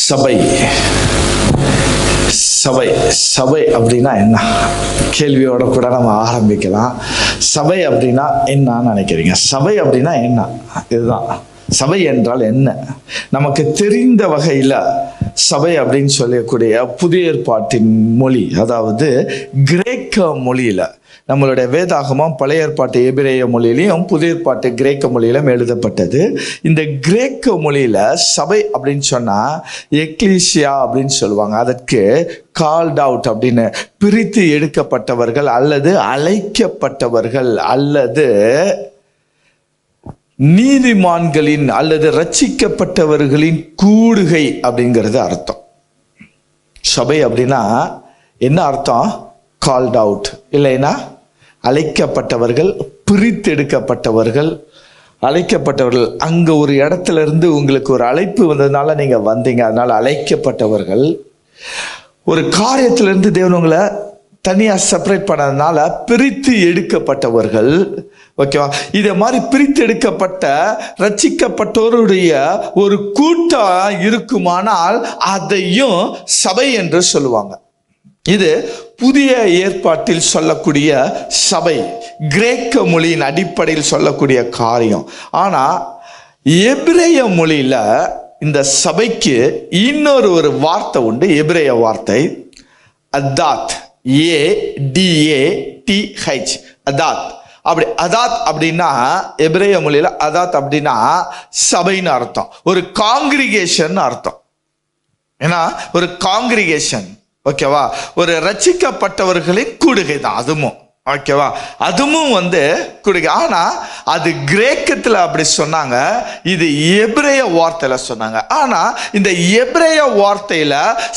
சபை சபை சபை அப்படின்னா என்ன கேள்வியோட கூட நம்ம ஆரம்பிக்கலாம். சபை அப்படின்னா என்னன்னு நினைக்கிறீங்க? சபை அப்படின்னா என்ன? இதுதான் சபை என்றால் என்ன. நமக்கு தெரிந்த வகையில் சபை அப்படின்னு சொல்லக்கூடிய புதிய ஏற்பாட்டின் மொழி, அதாவது கிரேக்க மொழியில, நம்மளுடைய வேதாகமம் பழைய ஏற்பாட்டு எபிரேய மொழியிலையும் புதிய ஏற்பாட்டு கிரேக்க மொழியிலும் எழுதப்பட்டது. இந்த கிரேக்க மொழியில சபை அப்படின்னு சொன்னா எக்லீசியா அப்படின்னு சொல்லுவாங்க. அதற்கு கால்ட் அவுட் அப்படின்னு, பிரித்து எடுக்கப்பட்டவர்கள் அல்லது அழைக்கப்பட்டவர்கள் அல்லது நீதிமான்களின் அல்லது ரட்சிக்கப்பட்டவர்களின் கூடுகை அப்படிங்கிறது அர்த்தம். சபை அப்படின்னா என்ன அர்த்தம்? கால்ட் அவுட், இல்லைன்னா அழைக்கப்பட்டவர்கள், பிரித்தெடுக்கப்பட்டவர்கள், அழைக்கப்பட்டவர்கள். அங்க ஒரு இடத்துல இருந்து உங்களுக்கு ஒரு அழைப்பு வந்ததுனால நீங்க வந்தீங்க, அதனால அழைக்கப்பட்டவர்கள். ஒரு காரியத்திலிருந்து தேவன் உங்களை தனியாக செப்பரேட் பண்ணதுனால பிரித்து எடுக்கப்பட்டவர்கள். ஓகேவா? இதை மாதிரி பிரித்து எடுக்கப்பட்ட ரட்சிக்கப்பட்டோருடைய ஒரு கூட்டம் இருக்குமானால் அதையும் சபை என்று சொல்லுவாங்க. இது புதிய ஏற்பாட்டில் சொல்லக்கூடிய சபை, கிரேக்க மொழியின் அடிப்படையில் சொல்லக்கூடிய காரியம். ஆனா எபிரேய மொழியில இந்த சபைக்கு இன்னொரு வார்த்தை உண்டு. எபிரேய வார்த்தை அதாத், ADATH, அதாத். அப்படி அதாத் அப்படின்னா எபிரேய மொழியில அதாத் அப்படின்னா சபைன்னு அர்த்தம், ஒரு காங்கிரிகேஷன் அர்த்தம். ஏன்னா ஒரு காங்கிரிகேஷன், ஓகேவா, ஒரு ரட்சிக்கப்பட்டவர்களின் கூடுகை தான் அதுவும். ஓகேவா? அதுவும் கூடுகை. ஆனா அது கிரேக்கத்துல அப்படி சொன்னாங்க, இது எபிரேய வார்த்தையில சொன்னாங்க. ஆனா இந்த எபிரேய வார்த்தையில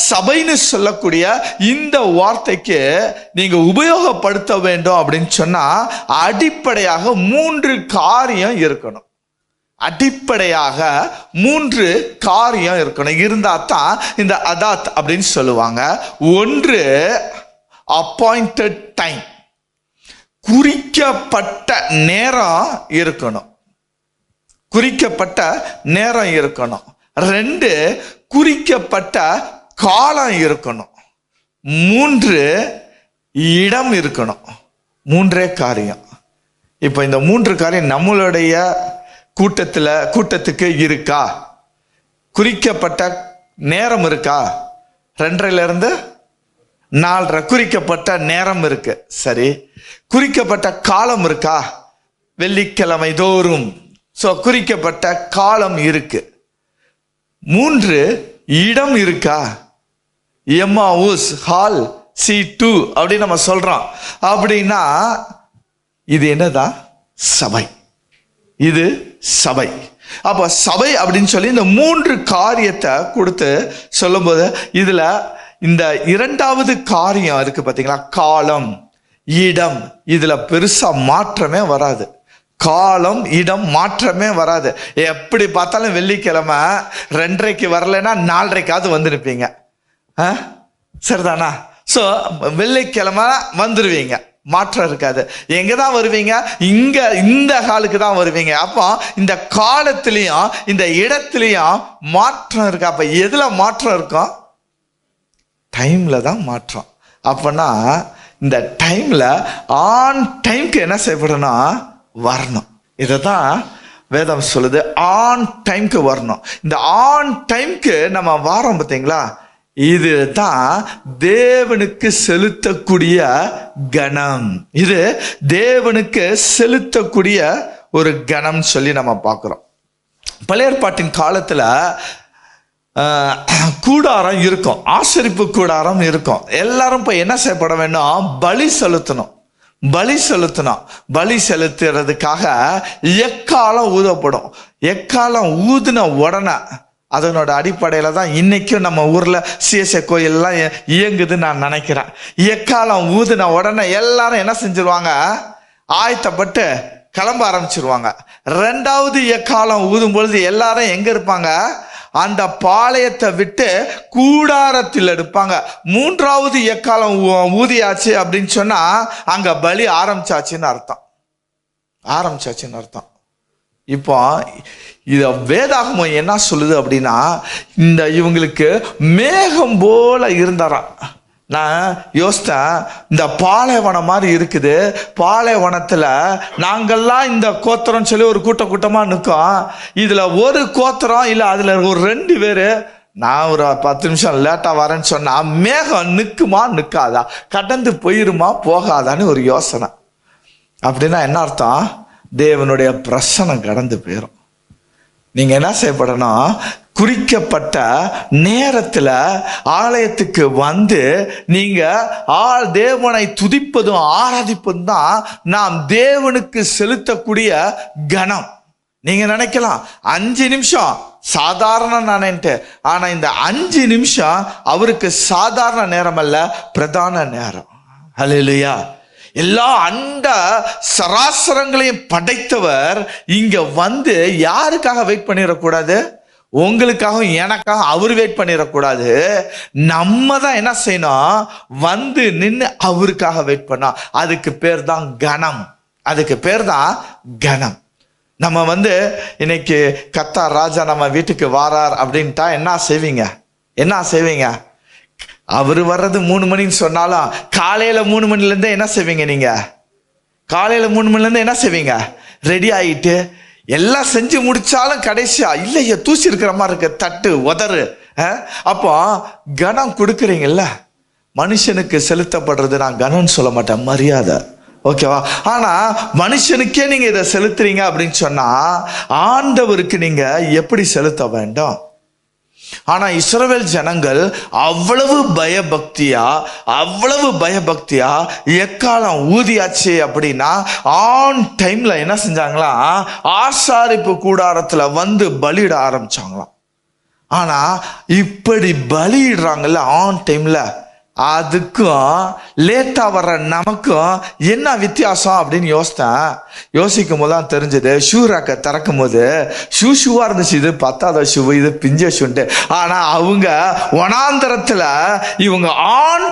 சபைன்னு சொல்லக்கூடிய இந்த வார்த்தைக்கு நீங்க உபயோகப்படுத்த வேண்டும் அப்படின்னு சொன்னா அடிப்படையாக 3 காரியம் இருக்கணும். அடிப்படையாக 3 காரியம் இருக்கணும். இருந்தா தான் இந்த அதாத் அப்படின்னு சொல்லுவாங்க. ஒன்று, அப்பாயிண்டட் டைம், குறிக்கப்பட்ட நேரம் இருக்கணும். குறிக்கப்பட்ட நேரம் இருக்கணும். 2, குறிக்கப்பட்ட காலம் இருக்கணும். 3, இடம் இருக்கணும். 3 காரியம். இப்போ இந்த 3 காரியம் நம்மளுடைய கூட்டத்துக்கு இருக்கா? குறிக்கப்பட்ட நேரம் இருக்கா? 2:30 4:30 குறிக்கப்பட்ட நேரம் இருக்கு. சரி, குறிக்கப்பட்ட காலம் இருக்கா? வெள்ளிக்கிழமை தோறும். சோ குறிக்கப்பட்ட காலம் இருக்கு. 3, இடம் இருக்கா? எம்மாவுஸ் ஹால் C2 அப்படின்னு நம்ம சொல்றோம். அப்படின்னா இது என்னதான்? சபை. இது சபை. அப்ப சபை அப்படின்னு சொல்லி இந்த 3 காரியத்தை கொடுத்து சொல்லும்போது இதுல இந்த 2வது காரியம் இருக்கு பாத்தீங்களா, காலம் இடம். இதுல பெருசா மாற்றமே வராது. காலம் இடம் மாற்றமே வராது. எப்படி பார்த்தாலும் வெள்ளிக்கிழமை 2:30 வரலைன்னா 4:30 வந்து நிற்பீங்க. சரிதானா? ஸோ வெள்ளிக்கிழமை வந்துடுவீங்க, மாற்றம் இருக்காது. எங்க தான் வருவீங்க? இந்த காலுக்கு தான் வருவீங்க. அப்போ இந்த காலத்திலையும் இந்த இடத்துலையும் மாற்றம் இருக்கு. அப்ப எதுல மாற்றம் இருக்கும்? டைம்ல தான் மாற்றம். அப்பனா இந்த டைம்ல ஆன் டைம்க்கு என்ன செய்யப்படணும்? வரணும். இதை தான் வேதம் சொல்லுது, ஆன் டைம்க்கு வரணும். இந்த ஆன் டைம்க்கு நம்ம வாரம் பார்த்தீங்களா, இதுதான் தேவனுக்கு செலுத்தக்கூடிய கணம். இது தேவனுக்கு செலுத்தக்கூடிய ஒரு கணம் சொல்லி நம்ம பார்க்கிறோம். பழைய ஏற்பாட்டின் காலத்துல கூடாரம் இருக்கும், ஆசரிப்பு கூடாரம் இருக்கும். எல்லாரும் இப்போ என்ன செய்யப்பட வேண்டும்? பலி செலுத்தணும். பலி செலுத்துறதுக்காக எக்காலம் ஊதப்படும். எக்காலம் ஊதின உடனே அதனோட அடிப்படையில தான் இன்னைக்கும் நம்ம ஊர்ல CSA கோயிலெல்லாம் இயங்குதுன்னு நான் நினைக்கிறேன். எக்காலம் ஊதின உடனே எல்லாரும் என்ன செஞ்சிருவாங்க? ஆயத்தப்பட்டு கிளம்ப ஆரம்பிச்சிருவாங்க. 2வது எக்காலம் ஊதும் பொழுது எல்லாரும் எங்க இருப்பாங்க? அந்த பாளையத்தை விட்டு கூடாரத்தில் எடுப்பாங்க. 3வது எக்காலம் ஊதியாச்சு அப்படின்னு சொன்னா அங்க பலி ஆரம்பிச்சாச்சுன்னு அர்த்தம். இப்போ இத வேதாகமம் என்ன சொல்லுது அப்படின்னா, இவங்களுக்கு மேகம் போல இருந்தாராம். நான் யோசித்தேன், இந்த பாலைவனம் மாதிரி இருக்குது, பாலைவனத்தில் நாங்கள்லாம் இந்த கோத்திரம் சொல்லி ஒரு கூட்டமாக நிற்கும். இதில் ஒரு கோத்திரம் இல்லை, அதில் ஒரு 2 பேர், நான் ஒரு 10 நிமிஷம் லேட்டாக வரேன்னு சொன்னால் மேகம் நிற்குமா நிற்காதா, கடந்து போயிருமா போகாதான்னு ஒரு யோசனை. அப்படின்னா என்ன அர்த்தம்? தேவனுடைய பிரசனம் கடந்து போயிடும். நீங்கள் என்ன செய்யப்படணும், குறிக்கப்பட்ட நேரத்தில் ஆலயத்துக்கு வந்து நீங்கள் தேவனை துதிப்பதும் ஆராதிப்பதும் தான் நாம் தேவனுக்கு செலுத்தக்கூடிய கனம். நீங்க நினைக்கலாம் 5 நிமிஷம் சாதாரண நானேன்ட்டு, ஆனா இந்த 5 நிமிஷம் அவருக்கு சாதாரண நேரம் அல்ல, பிரதான நேரம். ஹல்லேலூயா. எல்லா அண்ட சராசரங்களையும் படைத்தவர் இங்க வந்து யாருக்காக வெயிட் பண்ணிடக்கூடாது? உங்களுக்காகவும் எனக்காக அவர் வெயிட் பண்ணிடக்கூடாது. நம்ம தான் என்ன செய்யணும், வந்து நின்று அவருக்காக வெயிட் பண்ணோம். அதுக்கு பேர் தான் கனம். அதுக்கு பேர் தான் கனம். நம்ம வந்து இன்னைக்கு கர்த்தர் ராஜா நம்ம வீட்டுக்கு வாரார் அப்படின்ட்டா என்ன செய்வீங்க? என்ன செய்வீங்க? அவர் வர்றது 3 மணின்னு சொன்னாலும் காலையில 3 மணிலேருந்து என்ன செய்வீங்க? நீங்க காலையில 3 மணிலேருந்து என்ன செய்வீங்க? ரெடி ஆகிட்டு எல்லாம் செஞ்சு முடிச்சாலும் கடைசியா இல்லையா தூசி இருக்கிற மாதிரி இருக்கு, தட்டு உதறு. அப்போ கனம் கொடுக்குறீங்கல்ல, மனுஷனுக்கு செலுத்தப்படுறது நான் கனம்னு சொல்ல மாட்டேன், மரியாதை. ஓகேவா? ஆனா மனுஷனுக்கே நீங்க இதை செலுத்துறீங்க அப்படின்னு சொன்னா ஆண்டவருக்கு நீங்க எப்படி செலுத்த வேண்டும்? ஆனா இஸ்ரவேல் ஜனங்கள் அவ்வளவு பயபக்தியா எக்காலம் ஊதியாச்சு அப்படின்னா ஆன் டைம்ல என்ன செஞ்சாங்களா, ஆசாரிப்பு கூடாரத்துல வந்து பலியிட ஆரம்பிச்சாங்களாம். ஆனா இப்படி பலியிடுறாங்கல்ல ஆன் டைம்ல, அதுக்கும் லேட்டா வர்ற நமக்கும் என்ன வித்தியாசம் அப்படின்னு யோசிக்கும் போது தான் தெரிஞ்சது. ஷூ ராக்கை திறக்கும் போது ஷூவா இருந்துச்சு, இது 10வது ஷூ, இது பிஞ்ச ஷூன்ட்டு. ஆனா அவங்க வனாந்தரத்துல இவங்க ஆன்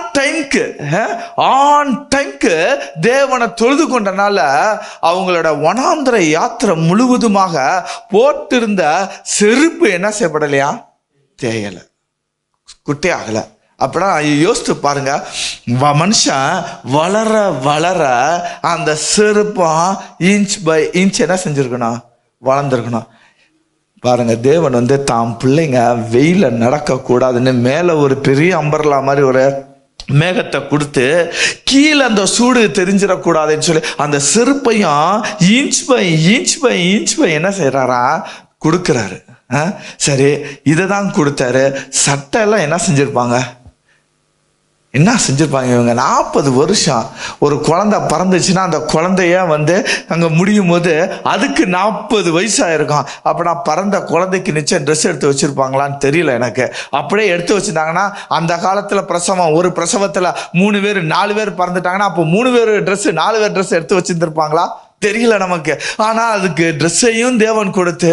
டைம்க்கு தேவனை தொழுது கொண்டனால அவங்களோட வனாந்தர யாத்திரை முழுவதுமாக போட்டிருந்த செருப்பு என்ன செய்யப்படலையா, தேயலை, குட்டே ஆகலை. அப்படின்னா யோசித்து பாருங்க, மனுஷன் வளர வளர அந்த செருப்பம் இன்ச் பை இன்ச் என்ன செஞ்சிருக்கணும், வளர்ந்துருக்கணும். பாருங்க, தேவன் வந்து தாம் பிள்ளைங்க வெயில நடக்கக்கூடாதுன்னு மேலே ஒரு பெரிய அம்பர்லா மாதிரி ஒரு மேகத்தை கொடுத்து கீழே அந்த சூடு தெரிஞ்சிடக்கூடாதுன்னு சொல்லி அந்த செருப்பையும் இன்ச் பை இன்ச் என்ன செய்யறாரா, கொடுக்குறாரு. சரி, இதை தான் கொடுத்தாரு. சட்டை எல்லாம் என்ன செஞ்சிருப்பாங்க? இவங்க 40 வருஷம் ஒரு குழந்தை பிறந்துச்சுன்னா அந்த குழந்தைய வந்து அங்கே முடியும் போது அதுக்கு 40 வயசாயிருக்கும். அப்போ நான் பிறந்த குழந்தைக்கு நிச்சயம் ட்ரெஸ் எடுத்து வச்சுருப்பாங்களான்னு தெரியல எனக்கு. அப்படியே எடுத்து வச்சுருந்தாங்கன்னா அந்த காலத்தில் பிரசவம், ஒரு பிரசவத்தில் 3 பேர் 4 பேர் பிறந்துட்டாங்கன்னா அப்போ 3 பேர் ட்ரெஸ்ஸு 4 பேர் ட்ரெஸ் எடுத்து வச்சுருந்துருப்பாங்களா? தெரியல நமக்கு. ஆனால் அதுக்கு ட்ரெஸ்ஸையும் தேவன் கொடுத்து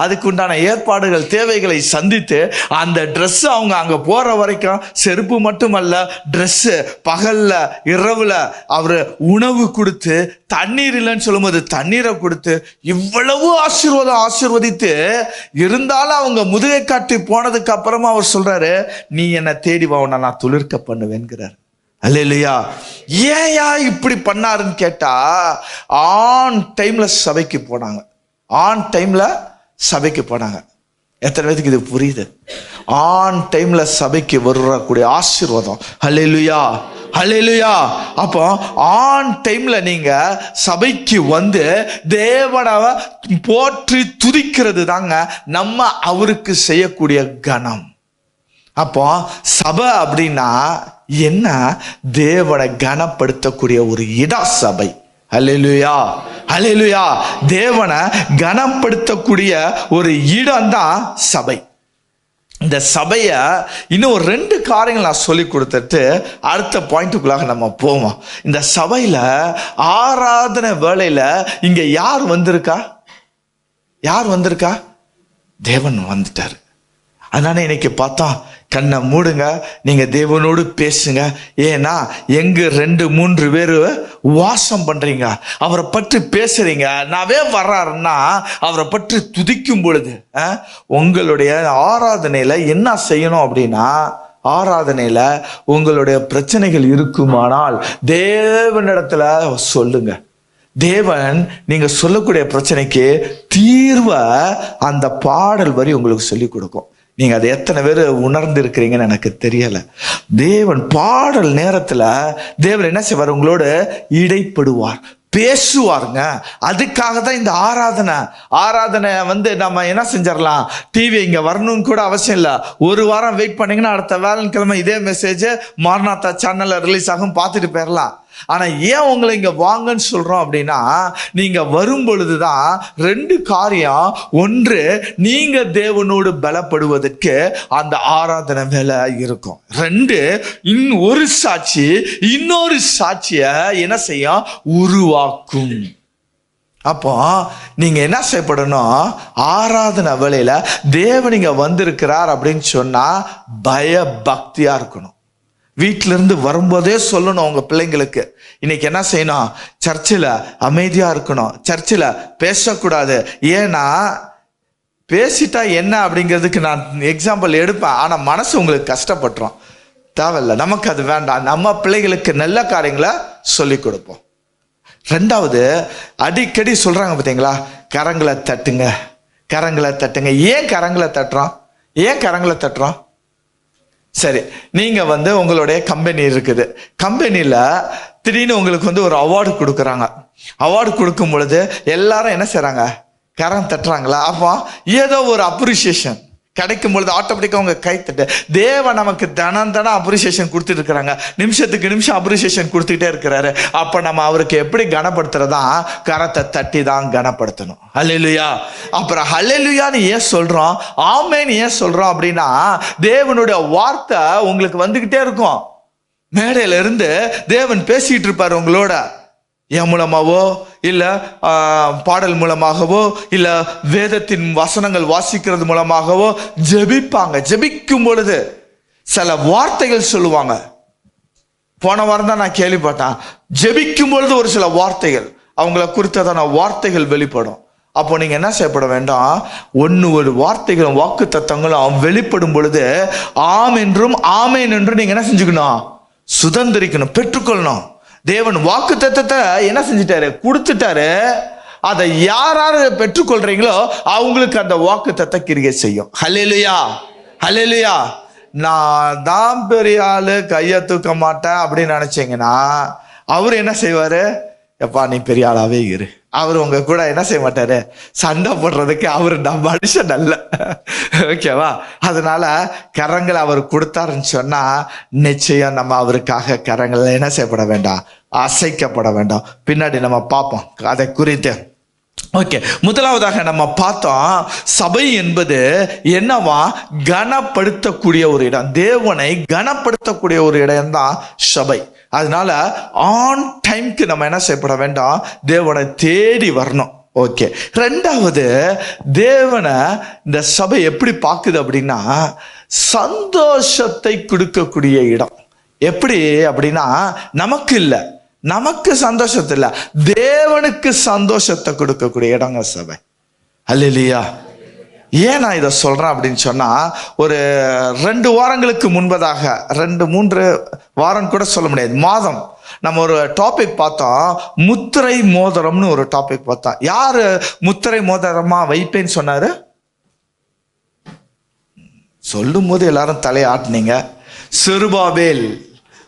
அதுக்கு உண்டான ஏற்பாடுகள் தேவைகளை சந்தித்து அந்த ட்ரெஸ் அவங்க அங்கே போகிற வரைக்கும் செருப்பு மட்டுமல்ல, ட்ரெஸ்ஸு பகலில் இரவில் அவர் உணவு கொடுத்து, தண்ணீர் இல்லைன்னு சொல்லும்போது தண்ணீரை கொடுத்து இவ்வளவு ஆசீர்வதித்து இருந்தாலும் அவங்க முதுகை காட்டி போனதுக்கு அப்புறமா அவர் சொல்றாரு, நீ என்னை தேடி வா, உன்னை நான் துளிர்க்க பண்ணுவேன்கிறார். அல்லேலூயா. ஏயா இப்படி பண்ணாருன்னு கேட்டா, ஆன் டைம்ல சபைக்கு போனாங்க. எத்தனை பேருக்கு இது புரியுது? ஆன் டைம்ல சபைக்கு வரக்கூடிய ஆசீர்வாதம். அல்லேலூயா, அல்லேலூயா. அப்போ ஆன் டைம்ல நீங்க சபைக்கு வந்து தேவனை போற்றி துதிக்கிறது தாங்க நம்ம அவருக்கு செய்யக்கூடிய கனம். அப்போ சபை அப்படின்னா என்ன? தேவனை கனப்படுத்தக்கூடிய ஒரு இடம் சபை. அல்லேலூயா, அல்லேலூயா. தேவனை கனப்படுத்தக்கூடிய ஒரு இடம் தான் சபை. இந்த சபையை இன்னும் ஒரு 2 காரியங்கள் நான் சொல்லி கொடுத்துட்டு அடுத்த பாயிண்ட்டுக்குள்ளாக நம்ம போவோம். இந்த சபையில ஆராதனை வேளையில இங்க யார் வந்திருக்கா? தேவன் வந்துட்டார். அதனால இன்னைக்கு பார்த்தா கண்ணை மூடுங்க, நீங்க தேவனோடு பேசுங்க. ஏன்னா எங்க 2-3 பேர் வாசம் பண்றீங்க, அவரை பற்றி பேசுறீங்க, நாவே வர்றாருன்னா அவரை பற்றி துதிக்கும் பொழுது உங்களுடைய ஆராதனையில என்ன செய்யணும் அப்படின்னா, ஆராதனையில உங்களுடைய பிரச்சனைகள் இருக்குமானால் தேவனிடத்துல சொல்லுங்க. தேவன் நீங்க சொல்லக்கூடிய பிரச்சனைக்கு தீர்வை அந்த பாடல் வரி உங்களுக்கு சொல்லி கொடுக்கும். நீங்க அதை எத்தனை பேர் உணர்ந்து இருக்கிறீங்கன்னு எனக்கு தெரியல. தேவன் பாடல் நேரத்துல தேவன் என்ன செய்வார், உங்களோட இடைப்படுவார், பேசுவாருங்க. அதுக்காக தான் இந்த ஆராதனை நம்ம என்ன செஞ்சிடலாம், டிவி இங்க வரணும்னு கூட அவசியம் இல்லை. ஒரு வாரம் வெயிட் பண்ணீங்கன்னா அடுத்த வியாழக்கிழமை இதே மெசேஜ் மார்நாத்தா சேனல்ல ரிலீஸ் ஆகும், பார்த்துட்டு போயிடலாம். ஆனா ஏன் உங்களை இங்க வாங்கன்னு சொல்றோம் அப்படின்னா, நீங்க வரும் பொழுதுதான் 2 காரியம். ஒன்று, நீங்க தேவனோடு பலப்படுவதற்கு அந்த ஆராதனை வேலை இருக்கும். 2, ஒரு சாட்சி இன்னொரு சாட்சிய என்ன செய்யும், உருவாக்கும். அப்போ நீங்க என்ன செய்யப்படணும், ஆராதனை வேளையில தேவன் இங்க வந்திருக்கிறார் அப்படின்னு சொன்னா பயபக்தியா இருக்கணும். வீட்டில இருந்து வரும்போதே சொல்லணும் உங்க பிள்ளைங்களுக்கு, இன்னைக்கு என்ன செய்யணும், சர்ச்சில் அமைதியா இருக்கணும், சர்ச்சில் பேசக்கூடாது. ஏன்னா பேசிட்டா என்ன அப்படிங்கிறதுக்கு நான் எக்ஸாம்பிள் எடுப்பேன், ஆனா மனசு உங்களுக்கு கஷ்டப்பட்டுரும். தேவையில்லை, நமக்கு அது வேண்டாம். நம்ம பிள்ளைகளுக்கு நல்ல காரியங்களை சொல்லி கொடுப்போம். 2வது, அடிக்கடி சொல்றாங்க பார்த்தீங்களா, கரங்களை தட்டுங்க, கரங்களை தட்டுங்க. ஏன் கரங்களை தட்டுறோம்? சரி, நீங்க உங்களுடைய கம்பெனி இருக்குது, கம்பெனியில திடீர்னு உங்களுக்கு ஒரு அவார்டு கொடுக்குறாங்க. அவார்டு கொடுக்கும் பொழுது எல்லாரும் என்ன செய்றாங்க, கரம் தட்டுறாங்களா? அப்போ ஏதோ ஒரு அப்ரிசியேஷன் கிடைக்கும் பொழுது ஆட்டோமேட்டிக்காக உங்க கை தட்டு. தேவன் நமக்கு தினம் அப்ரிசியேஷன் கொடுத்துட்டு இருக்கிறாங்க, நிமிஷத்துக்கு நிமிஷம் அப்ரிசியேஷன் கொடுத்துட்டே இருக்கிறாரு. அப்ப நம்ம அவருக்கு எப்படி கனப்படுத்துறதா, கரத்தை தட்டி தான் கனப்படுத்தணும். ஹல்லேலூயா. அப்புறம் ஹல்லேலூயான்னு ஏன் சொல்றோம், ஆமென் ஏன் சொல்றோம் அப்படின்னா, தேவனுடைய வார்த்தை உங்களுக்கு வந்துகிட்டே இருக்கும். மேடையில இருந்து தேவன் பேசிட்டு இருப்பாரு உங்களோட, என் மூலமாவோ இல்ல பாடல் மூலமாகவோ இல்ல வேதத்தின் வசனங்கள் வாசிக்கிறது மூலமாகவோ ஜெபிப்பாங்க. ஜெபிக்கும் பொழுது சில வார்த்தைகள் சொல்லுவாங்க. போன வாரம் தான் நான் கேள்விப்பட்டேன், ஜெபிக்கும் பொழுது ஒரு சில வார்த்தைகள், அவங்கள குறித்ததான வார்த்தைகள் வெளிப்படும். அப்போ நீங்க என்ன செய்யப்பட வேண்டாம், ஒரு வார்த்தைகளும் வாக்கு தத்தங்களும் வெளிப்படும் பொழுது ஆம் என்றும் ஆமேன் என்றும் நீங்க என்ன செஞ்சுக்கணும், சுதந்திரிக்கணும், பெற்றுக்கொள்ளணும். தேவன் வாக்கு தத்தத்தை என்ன செஞ்சிட்டாரு, கொடுத்துட்டாரு. அதை யார் பெற்றுக்கொள்றீங்களோ அவங்களுக்கு அந்த வாக்கு தத்த கிரியை செய்யும். ஹல்லேலூயா, ஹல்லேலூயா. நான் தான் பெரிய ஆளு, கையை தூக்க மாட்டேன் அப்படின்னு நினைச்சீங்கன்னா அவர் என்ன செய்வாரு, எப்பா நீ பெரிய ஆளாவே இரு. அவர் உங்க கூட என்ன செய்ய மாட்டாரு, சண்டை போடுறதுக்கு அவர் நம்ம மனுஷன் அல்ல. ஓகேவா? அதனால கரங்களை அவர் கொடுத்தாருன்னு சொன்னா நிச்சயம் நம்ம அவருக்காக கரங்களை என்ன செய்யப்பட வேண்டாம், அசைக்கப்பட வேண்டாம். பின்னாடி நம்ம பார்ப்போம் அதை குறித்து. ஓகே, முதலாவதாக நம்ம பார்த்தோம், சபை என்பது என்னவா, கனப்படுத்தக்கூடிய ஒரு இடம். தேவனை கனப்படுத்தக்கூடிய ஒரு இடம் தான் சபை. அதனால ஆன் டைம்க்கு நம்ம என்ன செய்யப்பட வேண்டாம், தேவனை தேடி வரணும். ஓகே, 2வது, தேவனை இந்த சபை எப்படி பார்க்குது அப்படின்னா, சந்தோஷத்தை கொடுக்கக்கூடிய இடம். எப்படி அப்படின்னா, நமக்கு இல்லை, நமக்கு சந்தோஷத்தை இல்லை, தேவனுக்கு சந்தோஷத்தை கொடுக்கக்கூடிய இடங்க சபை. அல்லேலூயா. ஏன் நான் இதை சொல்றேன் அப்படின்னு சொன்னா, ஒரு 2 வாரங்களுக்கு முன்பதாக, 2-3 வாரம் கூட சொல்ல முடியாது, மாதம் நம்ம ஒரு டாபிக் பார்த்தோம், முத்திரை மோதிரம்னு ஒரு டாபிக் பார்த்தோம். யாரு முத்திரை மோதிரமா வைப்பேன்னு சொன்னாரு? சொல்லும் போது எல்லாரும் தலையாட்டினீங்க. செருபாபேல்.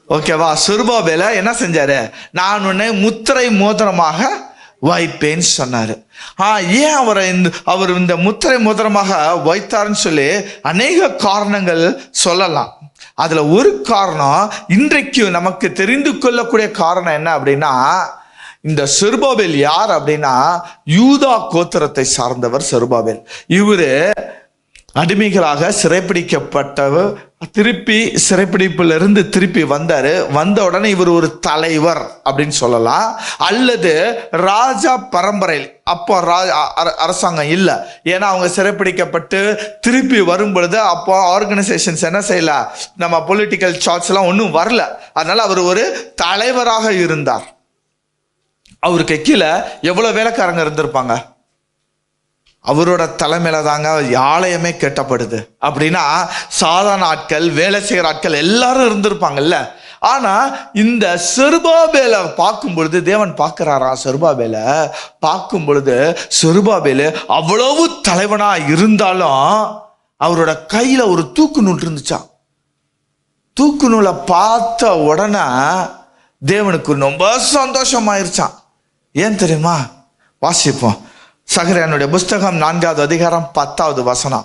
ஓகேவா? செருபாபேல என்ன செஞ்சாரு, நான் உன்னை முத்திரை மோதிரமாக வைப்பேன்னு சொன்னாரு. ஏன் அவர் இந்த முத்திரை மோதிரமாக வைத்தாருன்னு சொல்லி அநேக காரணங்கள் சொல்லலாம். அதுல ஒரு காரணம், இன்றைக்கு நமக்கு தெரிந்து கொள்ளக்கூடிய காரணம் என்ன அப்படின்னா, இந்த செருபாபேல் யார் அப்படின்னா, யூதா கோத்திரத்தை சார்ந்தவர் செருபாபேல். இவரு அடிமைகளாக சிறைப்பிடிக்கப்பட்டவர் திருப்பி சிறைப்பிடிப்புல இருந்து திருப்பி வந்தாரு. வந்த உடனே இவர் ஒரு தலைவர் அப்படின்னு சொல்லலாம், அல்லது ராஜா பரம்பரை. அப்போ அரசாங்கம் இல்லை, ஏன்னா அவங்க சிறைப்பிடிக்கப்பட்டு திருப்பி வரும் பொழுது அப்போ ஆர்கனைசேஷன்ஸ் என்ன செய்யல, நம்ம பொலிட்டிக்கல் சார்ட்ஸ் எல்லாம் ஒன்றும் வரல. அதனால அவர் ஒரு தலைவராக இருந்தார். அவருக்கு கீழே எவ்வளவு வேலைக்காரங்க இருந்திருப்பாங்க? அவரோட தலைமையில தாங்க ஆலயமே கட்டப்படுது. அப்படின்னா சாதாரண ஆட்கள், வேலை செய்கிற ஆட்கள் எல்லாரும் இருந்திருப்பாங்கல்ல. ஆனா இந்த செருபாபேல பார்க்கும் பொழுது தேவன் பார்க்கிறாரா, செருபாபேல பார்க்கும் பொழுது செருபாபேலு அவ்வளவு தலைவனா இருந்தாலும் அவரோட கையில ஒரு தூக்கு நூல் இருந்துச்சான். தூக்கு நூலை பார்த்த உடனே தேவனுக்கு ரொம்ப சந்தோஷமாயிருச்சான். ஏன் தெரியுமா? வாசிப்போம். சகரியானுடைய புஸ்தகம் 4வது அதிகாரம் 10வது வசனம்.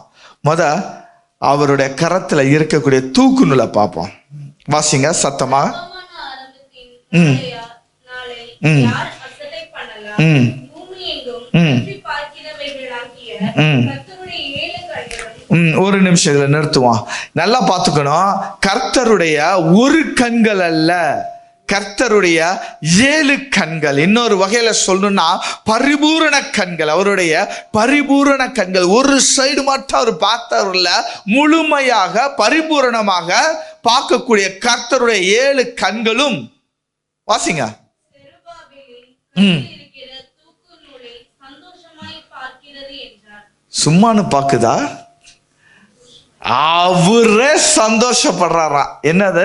அவருடைய கரத்துல இருக்கக்கூடிய தூக்கு நூலை பார்ப்போம். வாசிங்க சத்தமா. ஒரு நிமிஷம் இதுல நிறுத்துவோம். நல்லா பார்த்துக்கணும். கர்த்தருடைய ஒரு கண்கள் அல்ல, கர்த்தருடைய 7 கண்கள். இன்னொரு வகையில சொல்லணும்னா பரிபூரண கண்கள். அவருடைய பரிபூரண கண்கள். ஒரு சைடு மட்டும் அவர் பார்த்தவர்ல, முழுமையாக பரிபூரணமாக பார்க்கக்கூடிய கர்த்தருடைய 7 கண்களும். வாசிங்க. சும்மானு பாக்குதா? அவரே சந்தோஷப்படுறாரா. என்னது?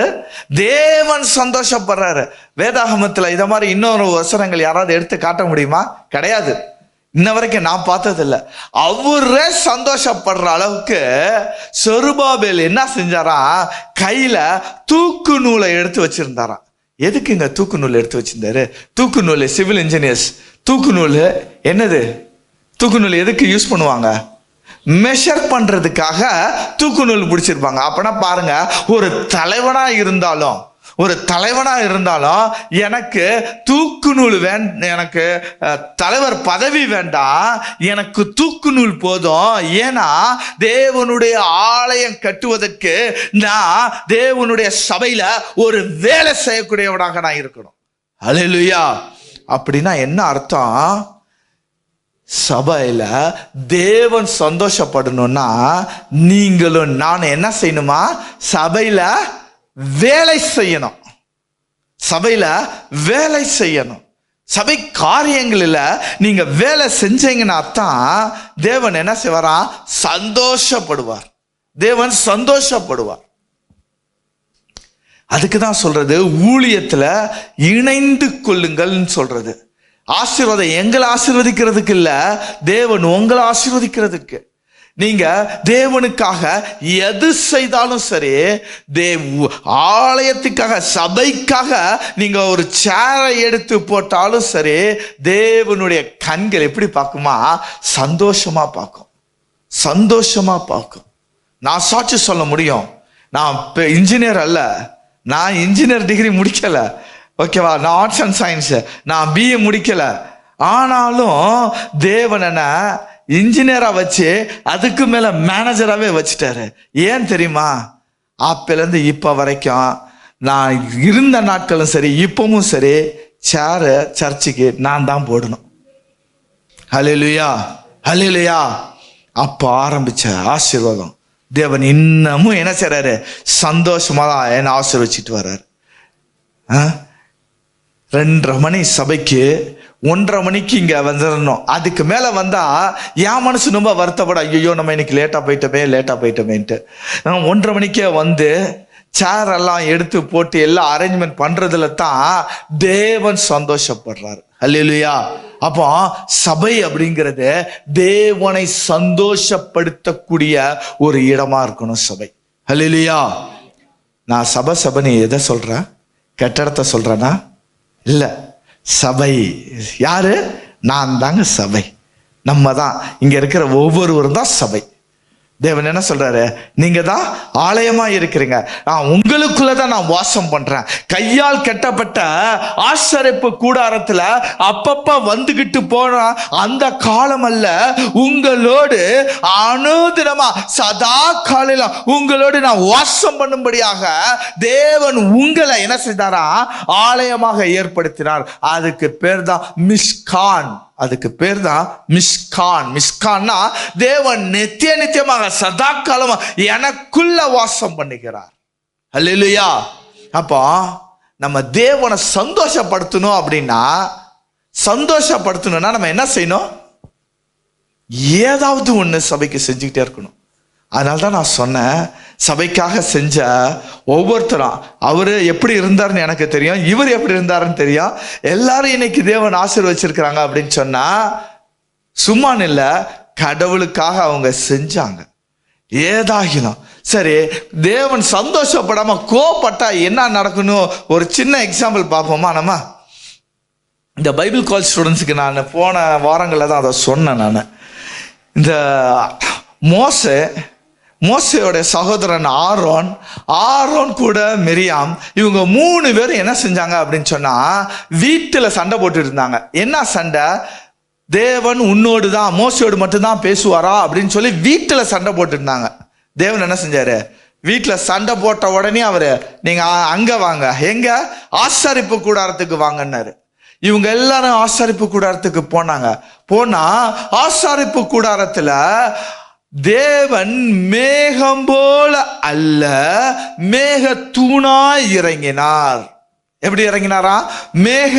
தேவன் சந்தோஷப்படுறாரு. வேதாகமத்துல இத மாதிரி இன்னொரு வசனங்கள் யாராவது எடுத்து காட்ட முடியுமா? கிடையாது. இன்ன வரைக்கும் நான் பார்த்தது இல்லை. அவரே சந்தோஷப்படுற அளவுக்கு செருபாபேல் என்ன செஞ்சாரா, கையில தூக்கு நூலை எடுத்து வச்சிருந்தாரா. எதுக்குங்க தூக்கு நூல் எடுத்து வச்சிருந்தாரு? தூக்கு நூல் சிவில் இன்ஜினியர்ஸ் தூக்கு நூல் என்னது? தூக்கு நூல் எதுக்கு யூஸ் பண்ணுவாங்க? மெஷர் பண்றதுக்காக தூக்கு நூல் பிடிச்சிருப்பாங்க. அப்பனா பாருங்க, ஒரு தலைவனா இருந்தாலும் எனக்கு தூக்கு நூல் எனக்கு தலைவர் பதவி வேண்டாம், எனக்கு தூக்கு நூல் போதும். ஏன்னா தேவனுடைய ஆலயம் கட்டுவதற்கு நான் தேவனுடைய சபையில ஒரு வேலை செய்யக்கூடியவனாக நான் இருக்கணும். அல்லேலூயா. அப்படின்னா என்ன அர்த்தம்? சபையில தேவன் சந்தோஷப்படணும்னா நீங்களும் நான் என்ன செய்யணுமா? சபையில வேலை செய்யணும். சபையில வேலை செய்யணும். சபை காரியங்களில் நீங்க வேலை செஞ்சீங்கன்னா தான் தேவன் என்ன செய்வாரா? சந்தோஷப்படுவார். தேவன் சந்தோஷப்படுவார். அதுக்கு தான் சொல்றது ஊழியத்துல இணைந்து கொள்ளுங்கள்னு சொல்றது. ஆசீர்வாதம் எங்களை ஆசீர்வதிக்கிறதுக்கு இல்ல, தேவன் உங்களை ஆசீர்வதிக்கிறதுக்கு. நீங்க தேவனுக்காக எது செய்தாலும் சரி, ஆலயத்துக்காக சபைக்காக நீங்க ஒரு சேரை எடுத்து போட்டாலும் சரி, தேவனுடைய கண்கள் எப்படி பார்க்குமா? சந்தோஷமா பார்க்கும். சந்தோஷமா பார்க்கும். நான் சாட்சி சொல்ல முடியும். நான் இன்ஜினியர் அல்ல, நான் இன்ஜினியர் டிகிரி முடிக்கல, ஓகேவா? நான் ஆர்ட்ஸ் அண்ட் சயின்ஸ், நான் பிஏ முடிக்கல. ஆனாலும் தேவன் என்ன இன்ஜினியரா வச்சு அதுக்கு மேல மேனேஜராகவே வச்சுட்டாரு. ஏன் தெரியுமா? அப்பலேருந்து இப்போ வரைக்கும் நான் இருந்த நாட்களும் சரி இப்பவும் சரி, சேரு சர்ச்சுக்கு நான் தான் போடணும். ஹல்லேலூயா, ஹல்லேலூயா. அப்போ ஆரம்பிச்ச ஆசீர்வாதம் தேவன் இன்னமும் என்ன செய்றாரு? சந்தோஷமா தான் என்ன ஆசீர்வச்சிட்டு வர்றாரு. 2:30 மணி சபைக்கு 1:30 மணிக்கு இங்க வந்துடணும். அதுக்கு மேல வந்தா என் மனசு ரொம்ப வருத்தப்பட, ஐயோ நம்ம இன்னைக்கு லேட்டா போயிட்டோமேன்ட்டு 1:30 மணிக்கே வந்து சேர் எல்லாம் எடுத்து போட்டு எல்லாம் அரேஞ்ச்மெண்ட் பண்றதுல தான் தேவன் சந்தோஷப்படுறாரு. அல்லேலூயா. அப்போ சபை அப்படிங்கிறது தேவனை சந்தோஷப்படுத்தக்கூடிய ஒரு இடமா இருக்கணும் சபை. அல்லேலூயா. நான் சபைன்னு எதை சொல்றேன்? கட்டடத்தை சொல்றேனா? இல்ல, சபை யாரு? நான் தாங்க சபை. நம்ம தான், இங்க இருக்கிற ஒவ்வொருவரும் தான் சபை. தேவன் என்ன சொல்றாரு? நீங்க தான் ஆலயமா இருக்கிறீங்க, நான் உங்களுக்குள்ளதான் நான் வாசம் பண்றேன். கையால் கட்டப்பட்ட ஆசரிப்பு கூடாரத்துல அப்பப்ப வந்துகிட்டு போன அந்த காலம் அல்ல, உங்களோடு அனுதினமா சதா காலையில உங்களோடு நான் வாசம் பண்ணும்படியாக தேவன் உங்களை என்ன செய்தாரா? ஆலயமாக ஏற்படுத்தினார். அதுக்கு பேர் தான் மிஷ்கான். அதுக்கு பேர் தான் மிஷ்கான். மிஷ்கான்னா தேவன் நித்திய நித்தியமாக சதா காலமா எனக்குள்ள வாசம் பண்ணுகிறார். அல்லேலூயா. அப்போ நம்ம தேவனை சந்தோஷப்படுத்தணும் அப்படின்னா, சந்தோஷப்படுத்தணும்னா நம்ம என்ன செய்யணும்? ஏதாவது ஒண்ணு சபைக்கு செஞ்சுக்கிட்டே இருக்கணும். அதனால தான் நான் சொன்னேன், சபைக்காக செஞ்ச ஒவ்வொருத்தரும் அவரு எப்படி இருந்தாருன்னு எனக்கு தெரியும், இவர் எப்படி இருந்தாருன்னு தெரியும். எல்லாரும் இன்னைக்கு தேவன் ஆசீர்வச்சிருக்கிறாங்க அப்படின்னு சொன்னா சும்மா இல்ல, கடவுளுக்காக அவங்க செஞ்சாங்க. ஏதாகிலும் சரி, தேவன் சந்தோஷப்படாம கோபப்பட்டா என்ன நடக்கணும்? ஒரு சின்ன எக்ஸாம்பிள் பார்ப்போமா? நம்ம இந்த பைபிள் காலேஜ் ஸ்டூடெண்ட்ஸுக்கு நான் போன வாரங்களில் தான் அதை சொன்னேன். நான் இந்த மோசேயோட சகோதரன் ஆரோன் கூட மிரியாம், இவங்க 3 பேரும் என்ன செஞ்சாங்க அப்படின்னு சொன்னா வீட்டில் சண்டை போட்டு இருந்தாங்க. என்ன சண்டை? தேவன் உன்னோடு தான், மோசையோடு மட்டும்தான் பேசுவாரா அப்படின்னு சொல்லி வீட்டில் சண்டை போட்டு இருந்தாங்க. தேவன் என்ன செஞ்சாரு? வீட்டில் சண்டை போட்ட உடனே அவரு நீங்க அங்க வாங்க, எங்க ஆசரிப்பு கூடாரத்துக்கு வாங்கன்னாரு. இவங்க எல்லாரும் ஆசரிப்பு கூடாரத்துக்கு போனா ஆசரிப்பு கூடாரத்துல தேவன் மேகம் போல அல்ல, மேக தூணாய் இறங்கினார். எப்படி இறங்கினாரா? மேக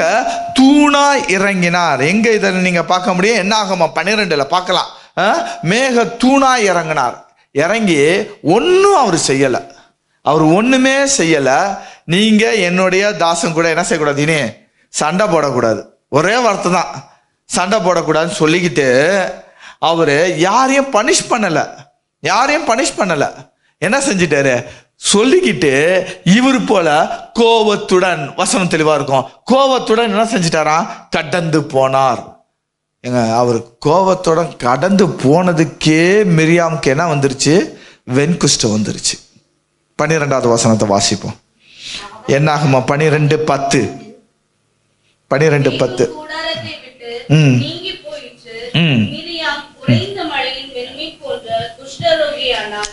தூணாய் இறங்கினார். எங்க இதை நீங்க பார்க்க முடியும்? என்னாகம 12 பார்க்கலாம். மேக தூணாய் இறங்கினார். இறங்கி ஒன்னும் அவர் செய்யல, அவர் ஒண்ணுமே செய்யல. நீங்க என்னுடைய தாசன் கூட என்ன செய்யக்கூடாது? இனி சண்டை போடக்கூடாது. ஒரே வார்த்தை தான், சண்டை போடக்கூடாதுன்னு சொல்லிக்கிட்டு அவரு யாரையும் பனிஷ் பண்ணல. என்ன செஞ்சிட்டாரு? சொல்லிக்கிட்டு இவர் போல கோபத்துடன், வசனம் தெளிவா இருக்கும், கோபத்துடன் என்ன செஞ்சிட்டாரா? கடந்து போனார். அவர் கோபத்துடன் கடந்து போனதுக்கே மிரியாமுக்கு என்ன வந்துருச்சு? வெண்குஷ்டம் வந்துருச்சு. 12வது வசனத்தை வாசிப்போம். என்னாகுமா? 12:10.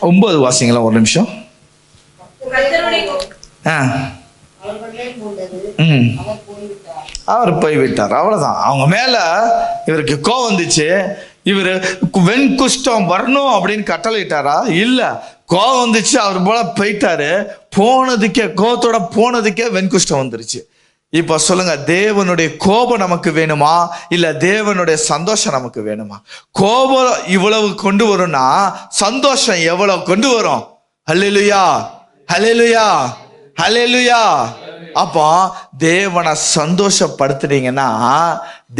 ஒன்பது வாசிங்களா? ஒரு நிமிஷம். அவர் போய்விட்டார். அவ்வளவுதான். அவங்க மேல இவருக்கு கோவம் வந்துச்சு. இவரு வெண்குஷ்டம் வரணும் அப்படின்னு கட்டளையிட்டாரா? இல்ல, கோவம் வந்துச்சு, அவர் போல போயிட்டாரு. கோவத்தோட போனதுக்கே வெண்குஷ்டம் வந்துருச்சு. இப்ப சொல்லுங்க, தேவனுடைய கோபம் நமக்கு வேணுமா, இல்ல தேவனுடைய சந்தோஷம் நமக்கு வேணுமா? கோபம் இவ்வளவு கொண்டு வரும்னா சந்தோஷம் எவ்வளவு கொண்டு வரும்? ஹல்லேலூயா, ஹல்லேலூயா, ஹல்லேலூயா. அப்போ தேவனை சந்தோஷப்படுத்துறீங்கன்னா